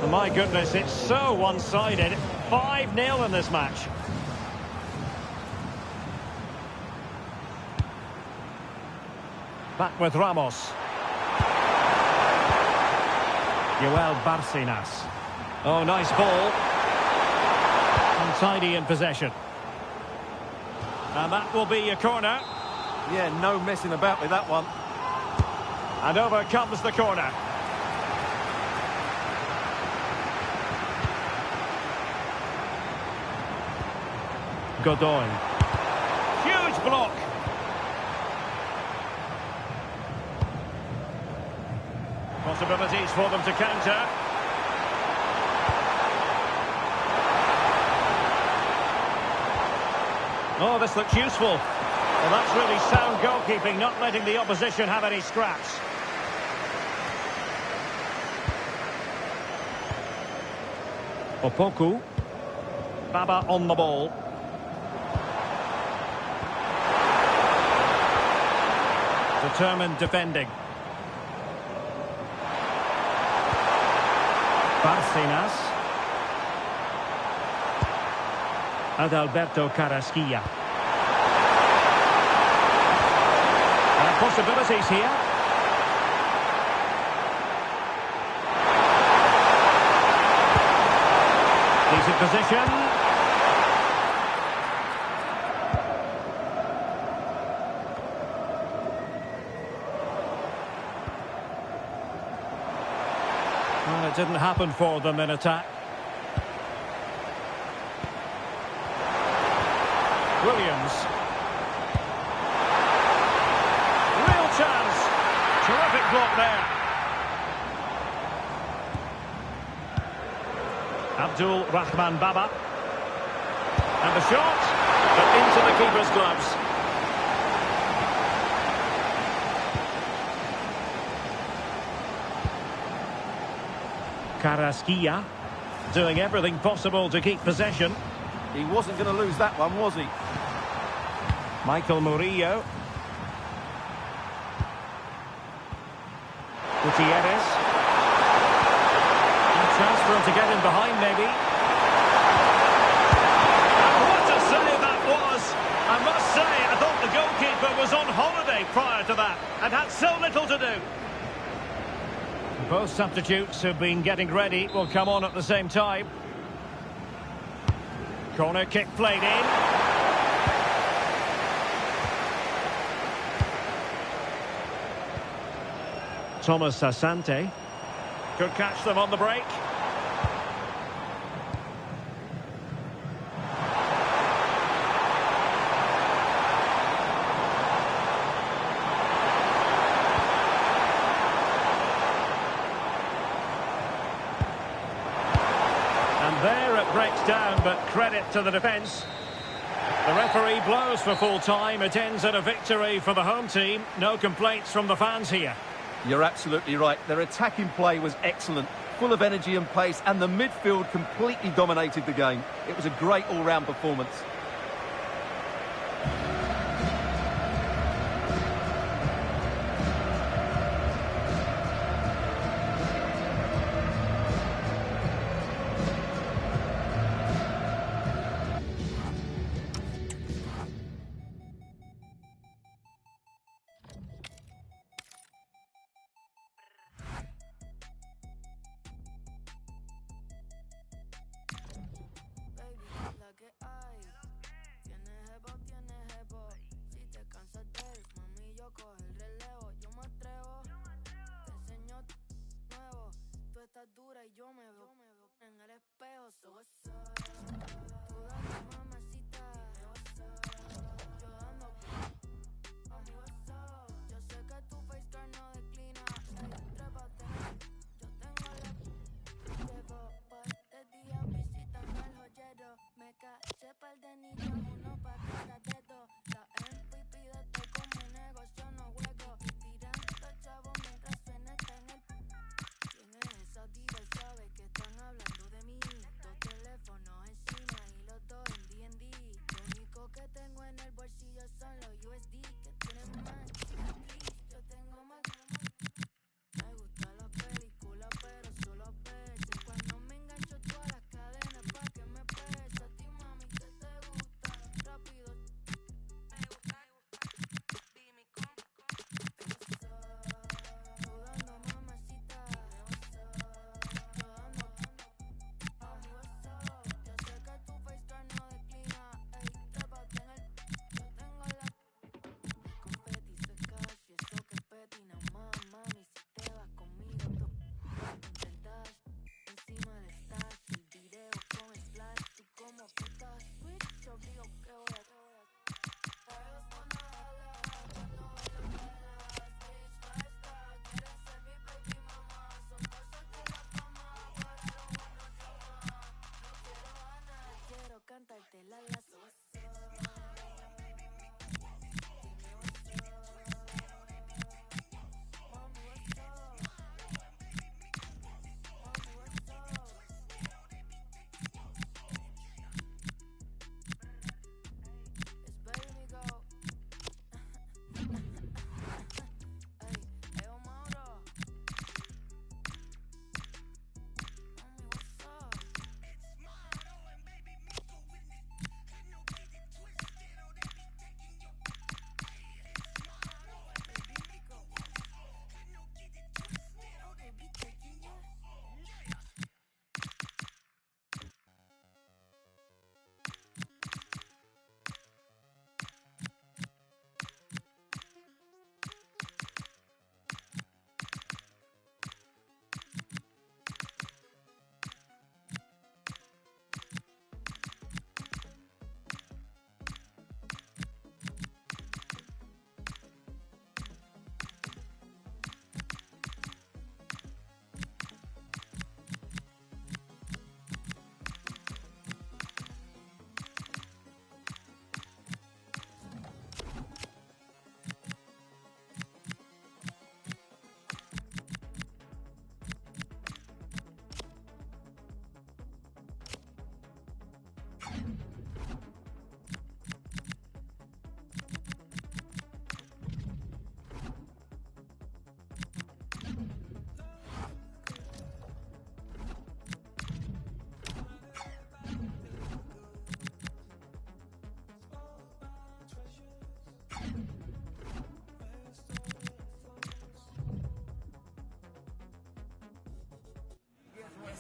My goodness, it's so one-sided. 5-0 in this match. Back with Ramos. Joel Barcenas. Oh, nice ball. Untidy in possession. And that will be a corner. Yeah, no messing about with that one. And over comes the corner. Godoy. Huge block. Possibilities for them to counter. Oh, this looks useful. Well, that's really sound goalkeeping, not letting the opposition have any scraps. Opoku. Baba on the ball. Determined defending. Barcenas. Adalberto Carrasquilla. Possibilities here. Decent position. Well, it didn't happen for them in attack. Williams. Real chance. Terrific block there. Abdul Rahman Baba. And the shot. But into the keeper's gloves. Carrasquilla. Doing everything possible to keep possession. He wasn't going to lose that one, was he? Michael Murillo. Gutierrez. A chance for him to get in behind, maybe. And what a save that was! I must say, I thought the goalkeeper was on holiday prior to that and had so little to do. Both substitutes who've been getting ready will come on at the same time. Corner kick played in. Thomas Asante could catch them on the break. And there it breaks down, but credit to the defence. The referee blows for full time. It ends at a victory for the home team. No complaints from the fans here. You're absolutely right. Their attacking play was excellent, full of energy and pace, and the midfield completely dominated the game. It was a great all-round performance. Dura y yo me veo en el espejo, so what's up? Tú dame mamacita, yo dando mami what's up? Yo sé que tu face card no declina, trépate, yo tengo la llevo pa' este día visitando el joyero, me caché par de niños, uno pa' cada dedo, la MVP de esto como un negocio, no juego, tirando chavo mientras suena está en el. ¿Quién es esa diva? Sabe que están hablando de mí. Dos teléfonos encima y los dos en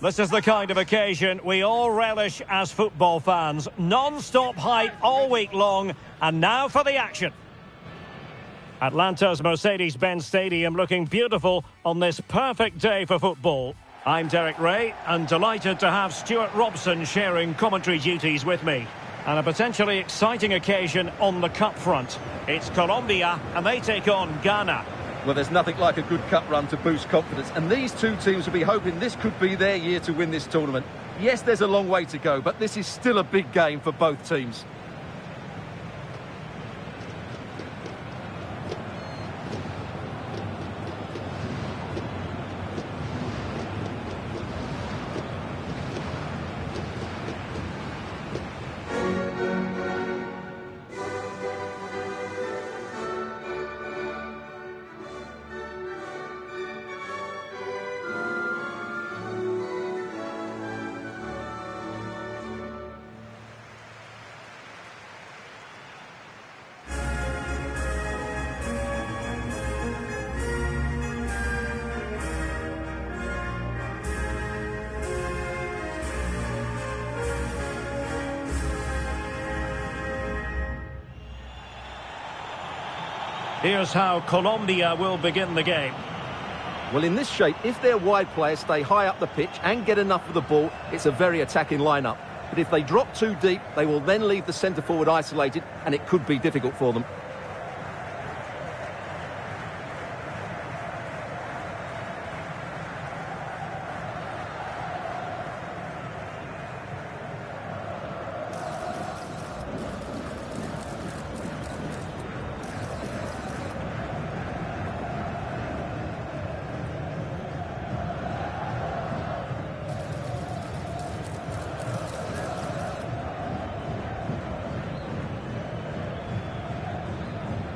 This is the kind of occasion we all relish as football fans. Non-stop hype all week long, and now for the action. Atlanta's Mercedes-Benz Stadium looking beautiful on this perfect day for football. I'm Derek Ray, and delighted to have Stuart Robson sharing commentary duties with me. And a potentially exciting occasion on the cup front. It's Colombia, and they take on Ghana. Well, there's nothing like a good cup run to boost confidence, and these two teams will be hoping this could be their year to win this tournament. Yes, there's a long way to go, but this is still a big game for both teams. Here's how Colombia will begin the game. Well, in this shape, if their wide players stay high up the pitch and get enough of the ball, it's a very attacking lineup. But if they drop too deep, they will then leave the centre-forward isolated, and it could be difficult for them.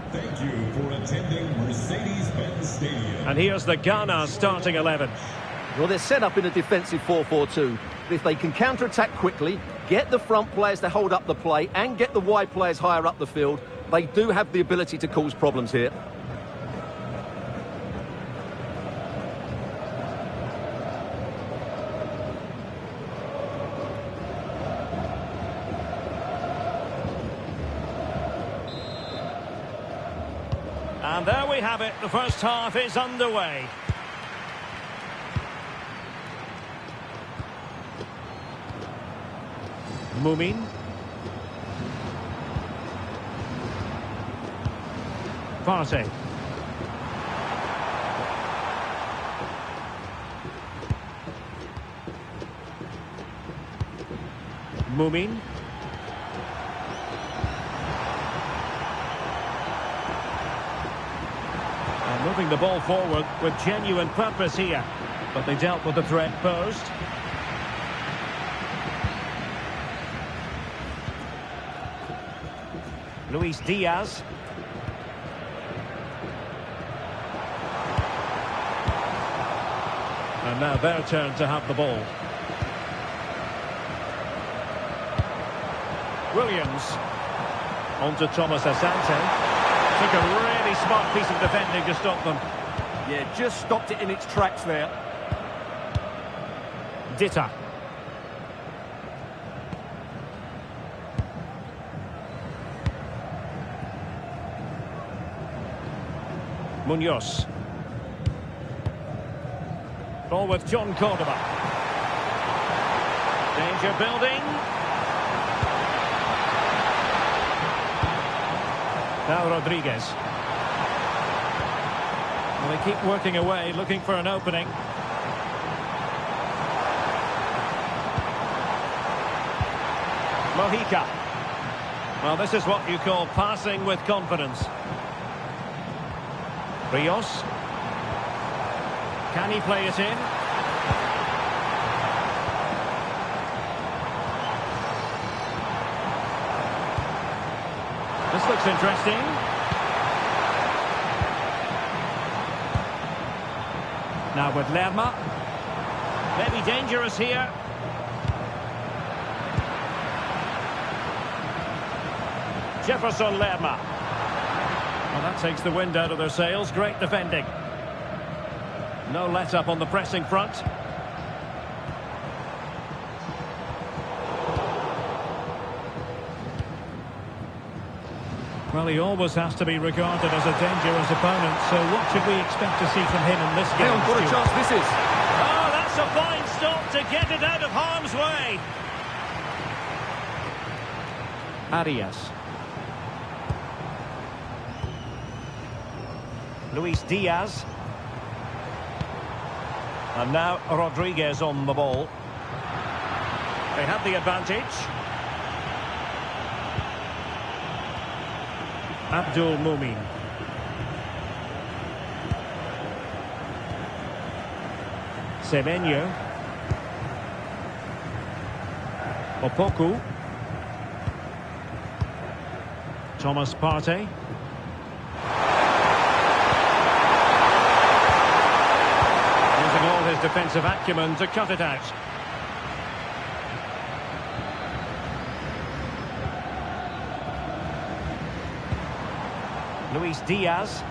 Thank you for attending Mercedes-Benz Stadium. And here's the Ghana starting 11. Well, they're set up in a defensive 4-4-2. But if they can counter-attack quickly, get the front players to hold up the play and get the wide players higher up the field, they do have the ability to cause problems here. And there we have it. The first half is underway. Mumin. Partey. Mumin. Moving the ball forward with genuine purpose here. But they dealt with the threat posed. Luis Diaz. And now their turn to have the ball. Williams. On to Thomas Asante. Took a really smart piece of defending to stop them. Yeah, just stopped it in its tracks there. Ditta. Munoz. Ball with John Cordoba. Danger building. Now Rodriguez. Well, they keep working away, looking for an opening. Mojica. Well, this is what you call passing with confidence. Rios. Can he play it in? This looks interesting. Now with Lerma. Maybe dangerous here. Jefferson Lerma. Well, that takes the wind out of their sails. Great defending. No let-up on the pressing front. Well, he always has to be regarded as a dangerous opponent, so what should we expect to see from him in this game? Hang on, what a Stuart? chance this is. Oh, that's a fine stop to get it out of harm's way. Arias. Luis Diaz. And now Rodriguez on the ball. They have the advantage. Abdul Mumin. Semenyo. Opoku. Thomas Partey. Using all his defensive acumen to cut it out. Luis Diaz.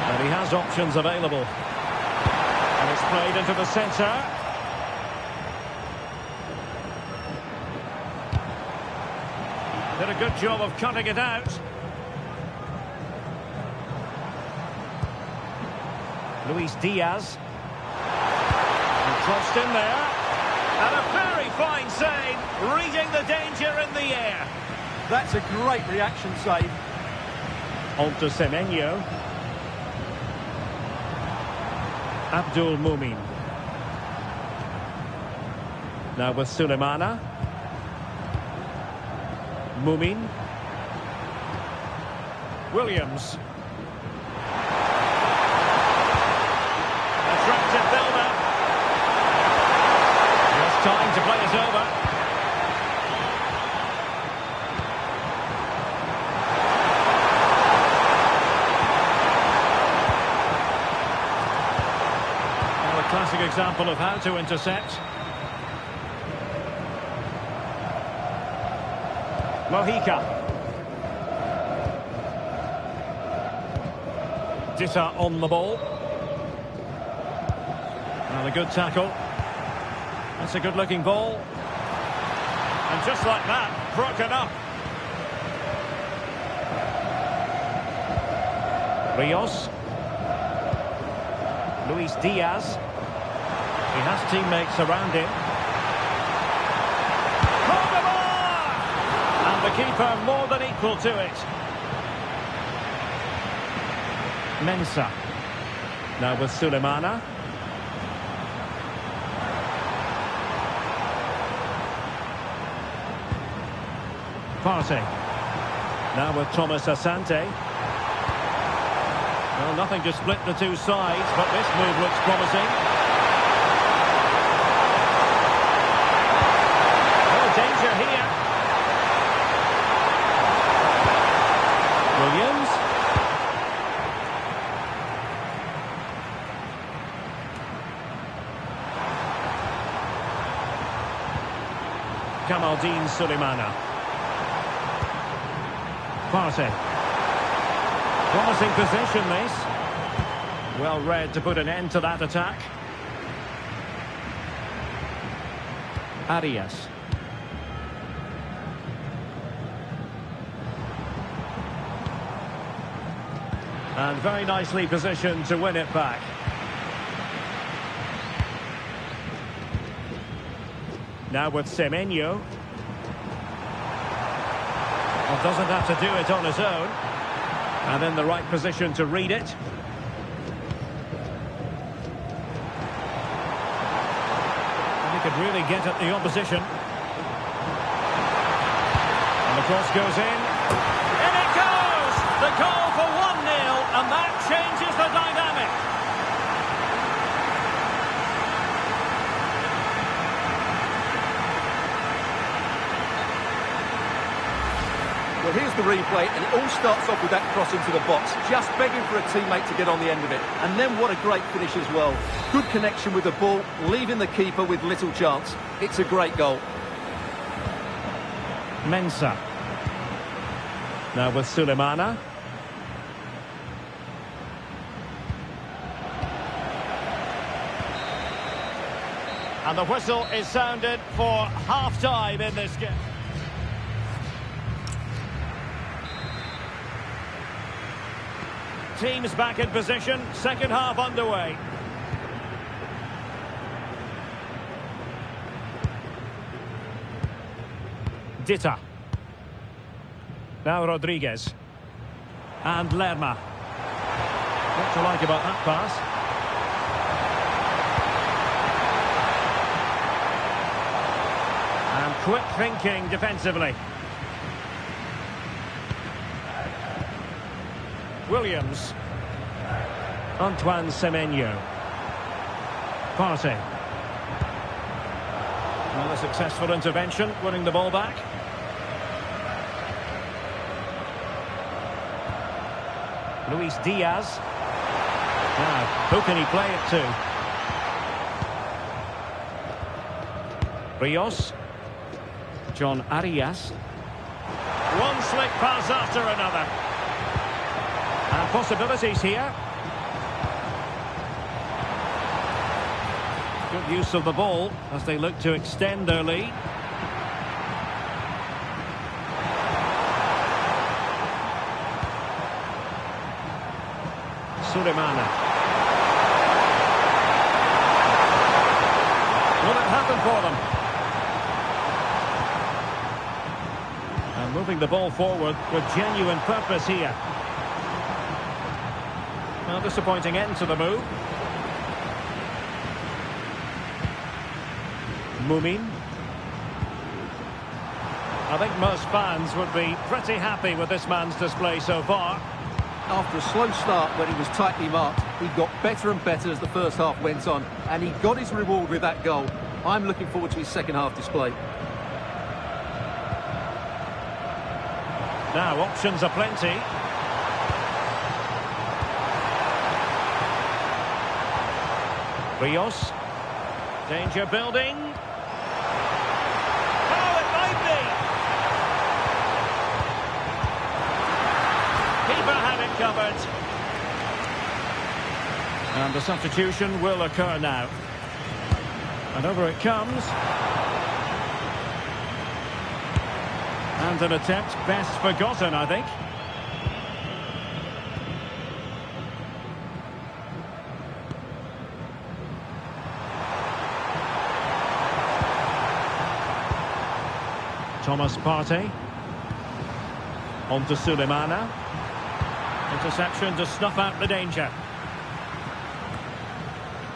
And he has options available. And it's played into the centre. Did a good job of cutting it out. Luis Diaz. And crossed in there. And a very fine save, reading the danger in the air. That's a great reaction save. On to Semenyo. Abdul Mumin. Now with Sulemana. Mumin. Williams. Attractive build-up. Just time to play it over. Well, a classic example of how to intercept. Mojica. Ditta on the ball. And a good tackle. That's a good-looking ball. And just like that, broken up. Rios. Luis Diaz. He has teammates around him. And the keeper more than equal to it. Mensah. Now with Sulemana. Partey. Now with Thomas Asante. Well, nothing to split the two sides, but this move looks promising. Oh, danger here. Williams. Kamaldeen Sulemana. Partey. Promising position, this. Well read to put an end to that attack. Arias. And very nicely positioned to win it back. Now with Semenyo. Well, doesn't have to do it on his own. And in the right position to read it. And he could really get at the opposition. And the cross goes in. In it goes! The goal for 1-0, and that changes the dynamic. Well, here's the replay, and it all starts off with that cross into the box, just begging for a teammate to get on the end of it. And then what a great finish as well. Good connection with the ball, leaving the keeper with little chance. It's a great goal. Mensah. Now with Sulemana. And the whistle is sounded for half-time in this game. teams back in position. Second half underway. Dita. Now Rodriguez. And Lerma. What to like about that pass? And quick thinking defensively. Williams. Antoine Semenyo. Partey. Another successful intervention, winning the ball back. Luis Diaz. Now, who can he play it to? Rios. John Arias. One slick pass after another. And possibilities here. Good use of the ball as they look to extend their lead. Sulemana. Will it happen for them? And moving the ball forward with genuine purpose here. Well, disappointing end to the move. Mumin. I think most fans would be pretty happy with this man's display so far. After a slow start when he was tightly marked, he got better and better as the first half went on, and he got his reward with that goal. I'm looking forward to his second half display. Now, options are plenty. Rios. Danger building. Oh, it might be! Keeper had it covered. And the substitution will occur now. And over it comes. And an attempt best forgotten, I think. Thomas Partey. On to Sulemana. Interception to snuff out the danger.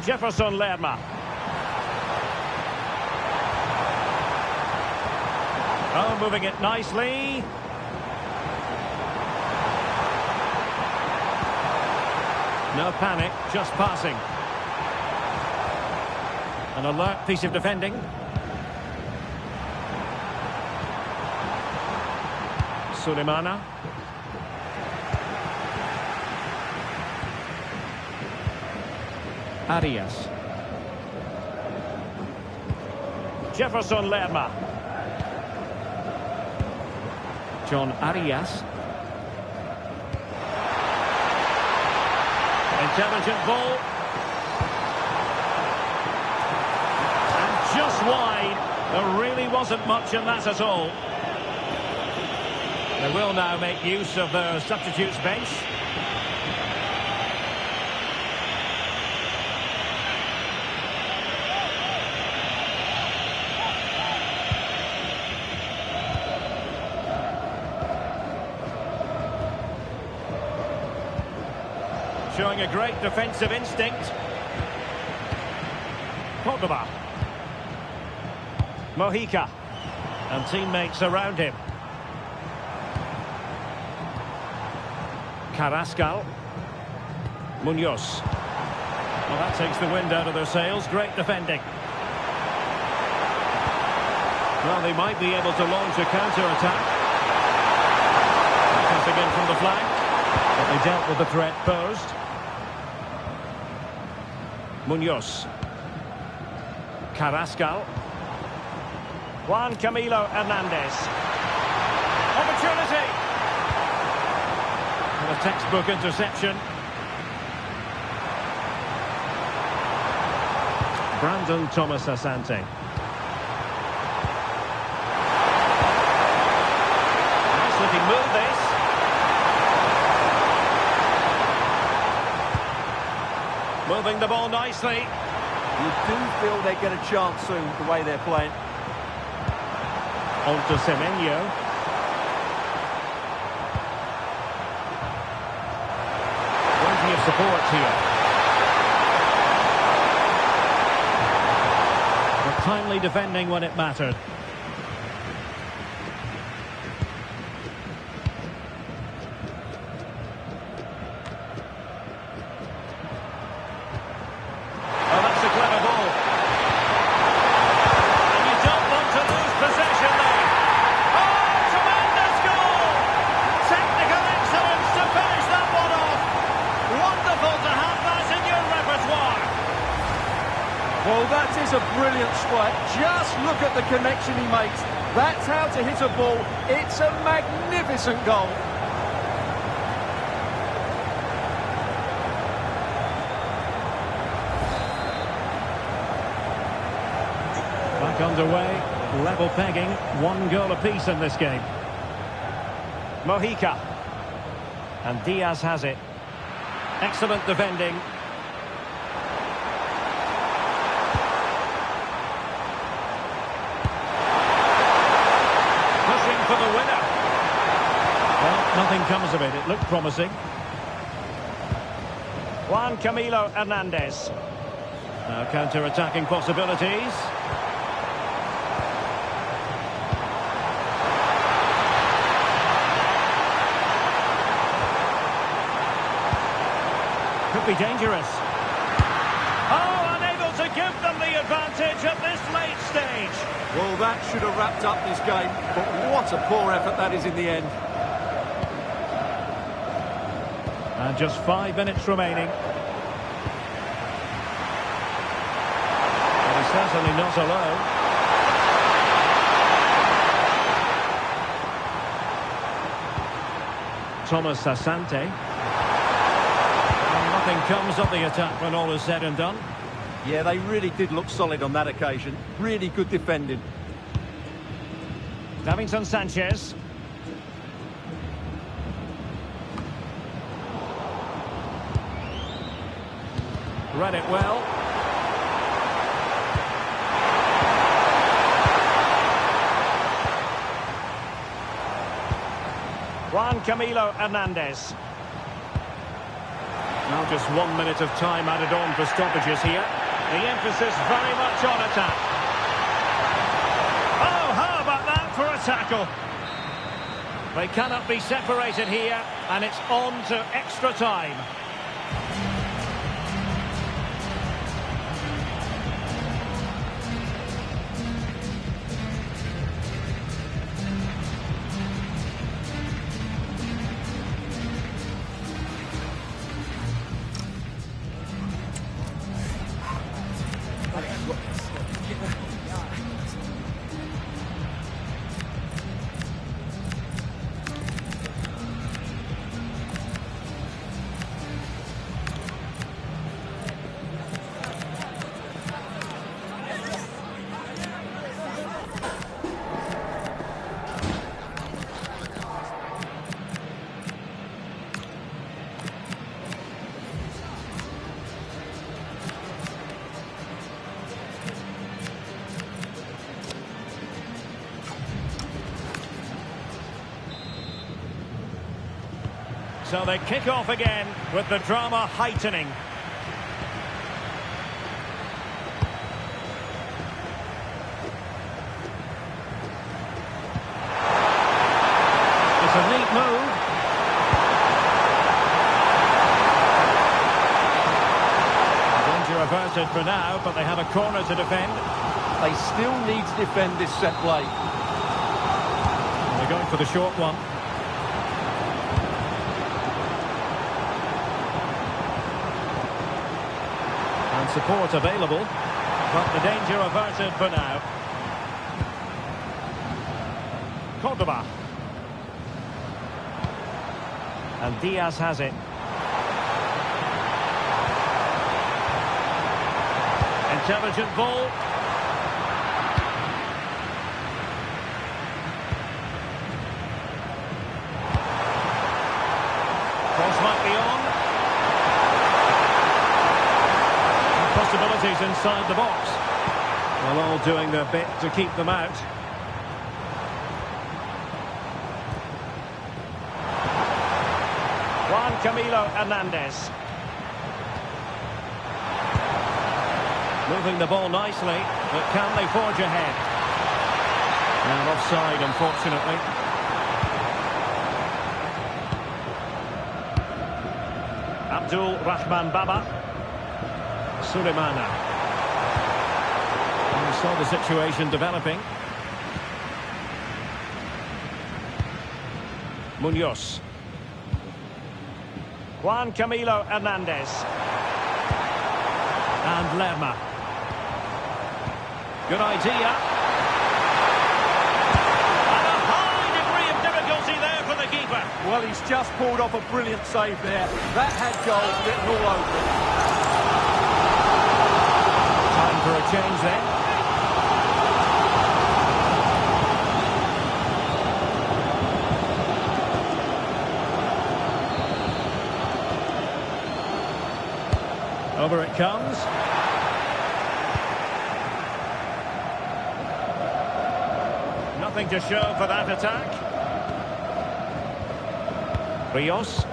Jefferson Lerma. Oh, moving it nicely. No panic, just passing. An alert piece of defending. Sulemana. Arias. Jefferson Lerma. John Arias. Intelligent ball. And just wide. There really wasn't much in that at all. They will now make use of their substitutes bench. Showing a great defensive instinct. Cordoba. Mojica. And teammates around him. Carrascal. Munoz. Well, that takes the wind out of their sails. Great defending. Well, they might be able to launch a counter-attack. Passing in from the flank. But they dealt with the threat posed. Munoz. Carrascal. Juan Camilo Hernandez. Opportunity! And a textbook interception. Brandon Thomas Asante. Nice looking move this. moving the ball nicely. You do feel they get a chance soon, the way they're playing. On to Semenyo. Plenty of support here. But timely defending when it mattered. Oh, that's a clever ball. And you don't want to lose possession there. Oh, tremendous goal! Technical excellence to finish that one off. Wonderful to have that in your repertoire. Well, that is a brilliant strike. Just look at the connection he makes. That's how to hit a ball. It's a magnificent goal. Back underway, level pegging, 1 goal apiece in this game. Mojica. And Diaz has it. Excellent defending. Pushing for the winner. Well, nothing comes of it. It looked promising. Juan Camilo Hernandez. Now counter-attacking possibilities. Could be dangerous. Oh, unable to give them the advantage at this late stage. Well, that should have wrapped up this game, but what a poor effort that is in the end. And just 5 minutes remaining. But he's certainly not alone. Thomas Asante. Nothing comes of the attack when all is said and done. Yeah, they really did look solid on that occasion. Really good defending. Davinson Sanchez. Read it well. Juan Camilo Hernandez. Now just 1 minute of time added on for stoppages here. The emphasis very much on attack. Oh, how about that for a tackle? They cannot be separated here, and it's on to extra time. So they kick off again with the drama heightening. It's a neat move. Danger averted for now, but they have a corner to defend. They still need to defend this set play. They're going for the short one. And support available, but the danger averted for now. Cordoba. And Diaz has it. Intelligent ball. Cross might be on. possibilities inside the box. Well, all doing their bit to keep them out. Juan Camilo Hernandez. Moving the ball nicely, but can they forge ahead? And offside, unfortunately. Abdul Rahman Baba. Suleimana. And we saw the situation developing. Munoz. Juan Camilo Hernandez. And Lerma. Good idea. And a high degree of difficulty there for the keeper. Well, he's just pulled off a brilliant save there. That had goal written all over it. Time for a change then. Over it comes. Nothing to show for that attack. Rios.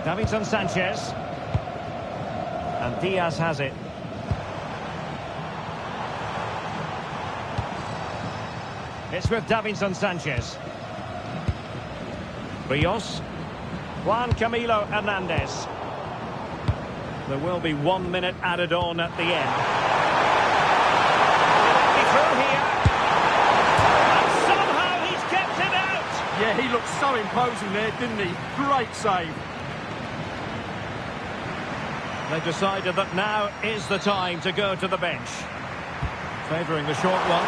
Davinson Sanchez. And Diaz has it. It's with Davinson Sanchez. Rios. Juan Camilo Hernandez. There will be 1 minute added on at the end. He's through here. And somehow he's kept it out. Yeah, he looked so imposing there, didn't he? Great save. They've decided that now is the time to go to the bench. Favouring the short one.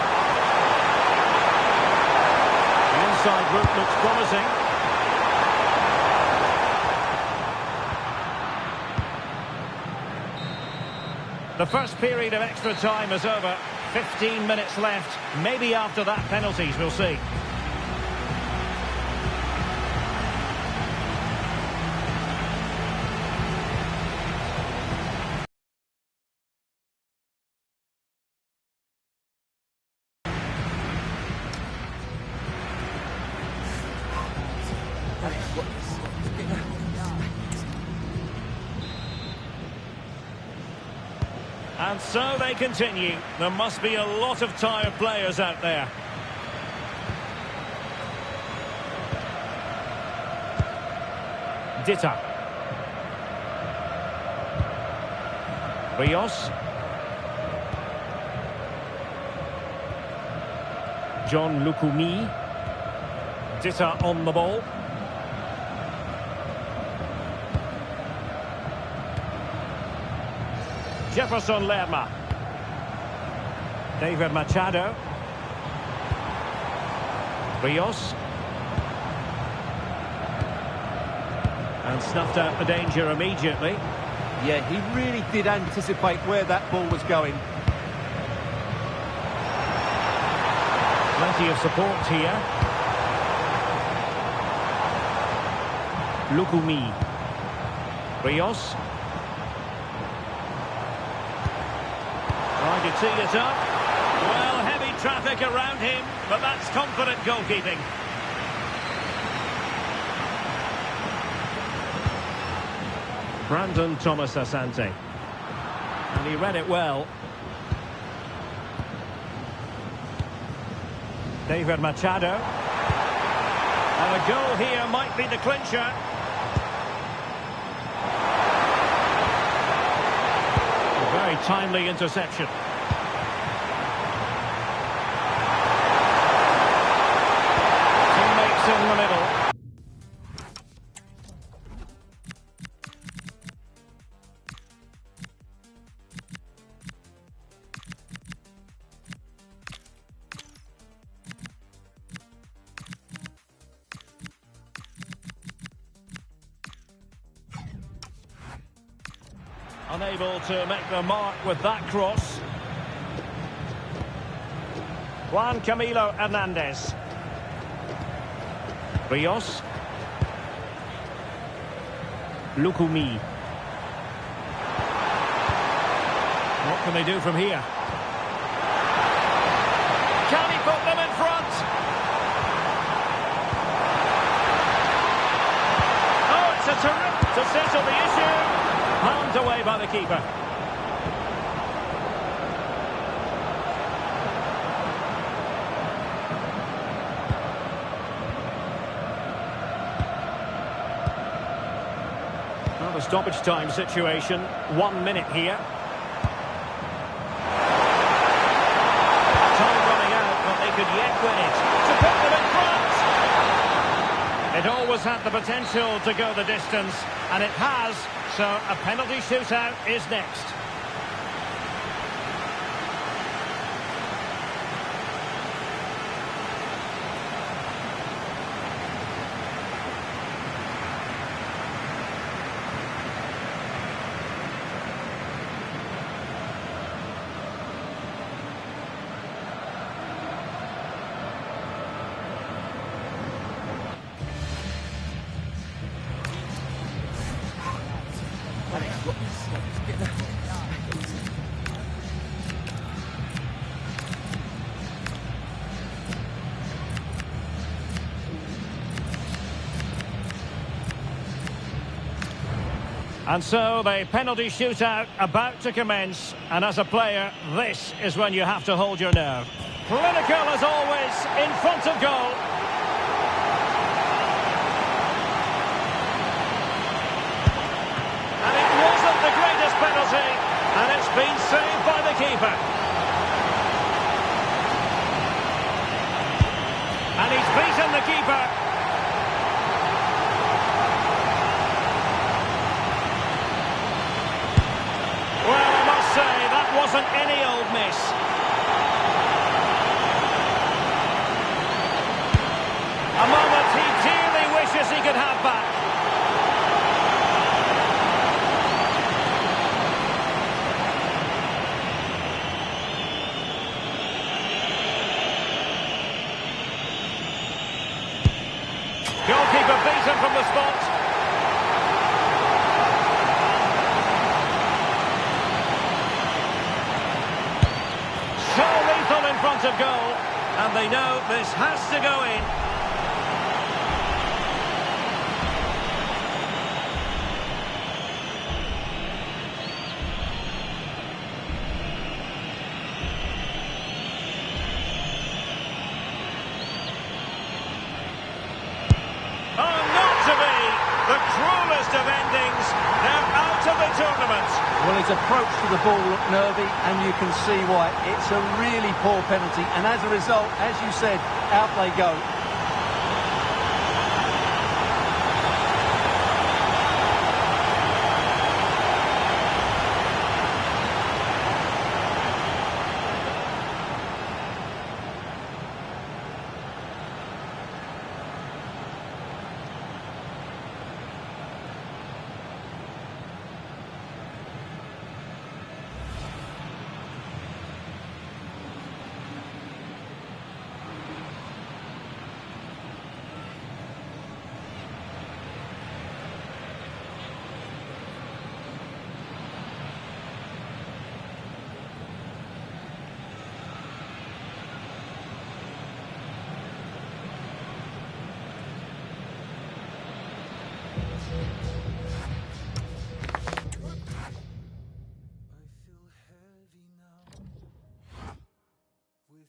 The inside route looks promising. The first period of extra time is over. 15 minutes left. Maybe after that, penalties, we'll see. And so they continue. There must be a lot of tired players out there. Ditta. Rios. John Lukumi. Ditta on the ball. Jefferson Lerma. David Machado. Rios. And snuffed out the danger immediately. Yeah, he really did anticipate where that ball was going. Plenty of support here. Lukumi. Rios. Trying to tee it up. Well, heavy traffic around him, but that's confident goalkeeping. Brandon Thomas Asante. And he read it well. David Machado. And a goal here might be the clincher. A very timely interception. Teammates in the middle. Unable to make the mark with that cross. Juan Camilo Hernandez. Rios. Lukumi. What can they do from here? Can he put them in front? Oh, it's a terrific to settle the issue. Palmed away by the keeper. Well, the stoppage time situation. 1 minute here. Time running out, but they could yet win it. To put them in front! It always had the potential to go the distance, and it has, so a penalty shootout is next. And so the penalty shootout about to commence, and as a player, this is when you have to hold your nerve. Clinical as always, in front of goal. And it wasn't the greatest penalty, and it's been saved by the keeper. And he's beaten the keeper. That wasn't any old miss. A moment he dearly wishes he could have back. Goalkeeper beaten from the spot. In front of goal, and they know this has to go in. Oh, not to be! The cruelest of endings. They're out of the tournament. Well, his approach to the ball looked nervy, and you can see why. It's a really poor penalty, and as a result, as you said, out they go.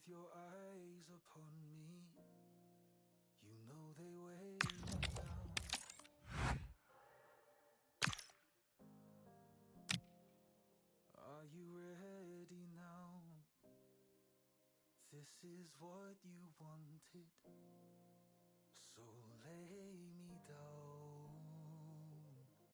Your eyes upon me, you know they weigh me down. Are you ready now? This is what you wanted.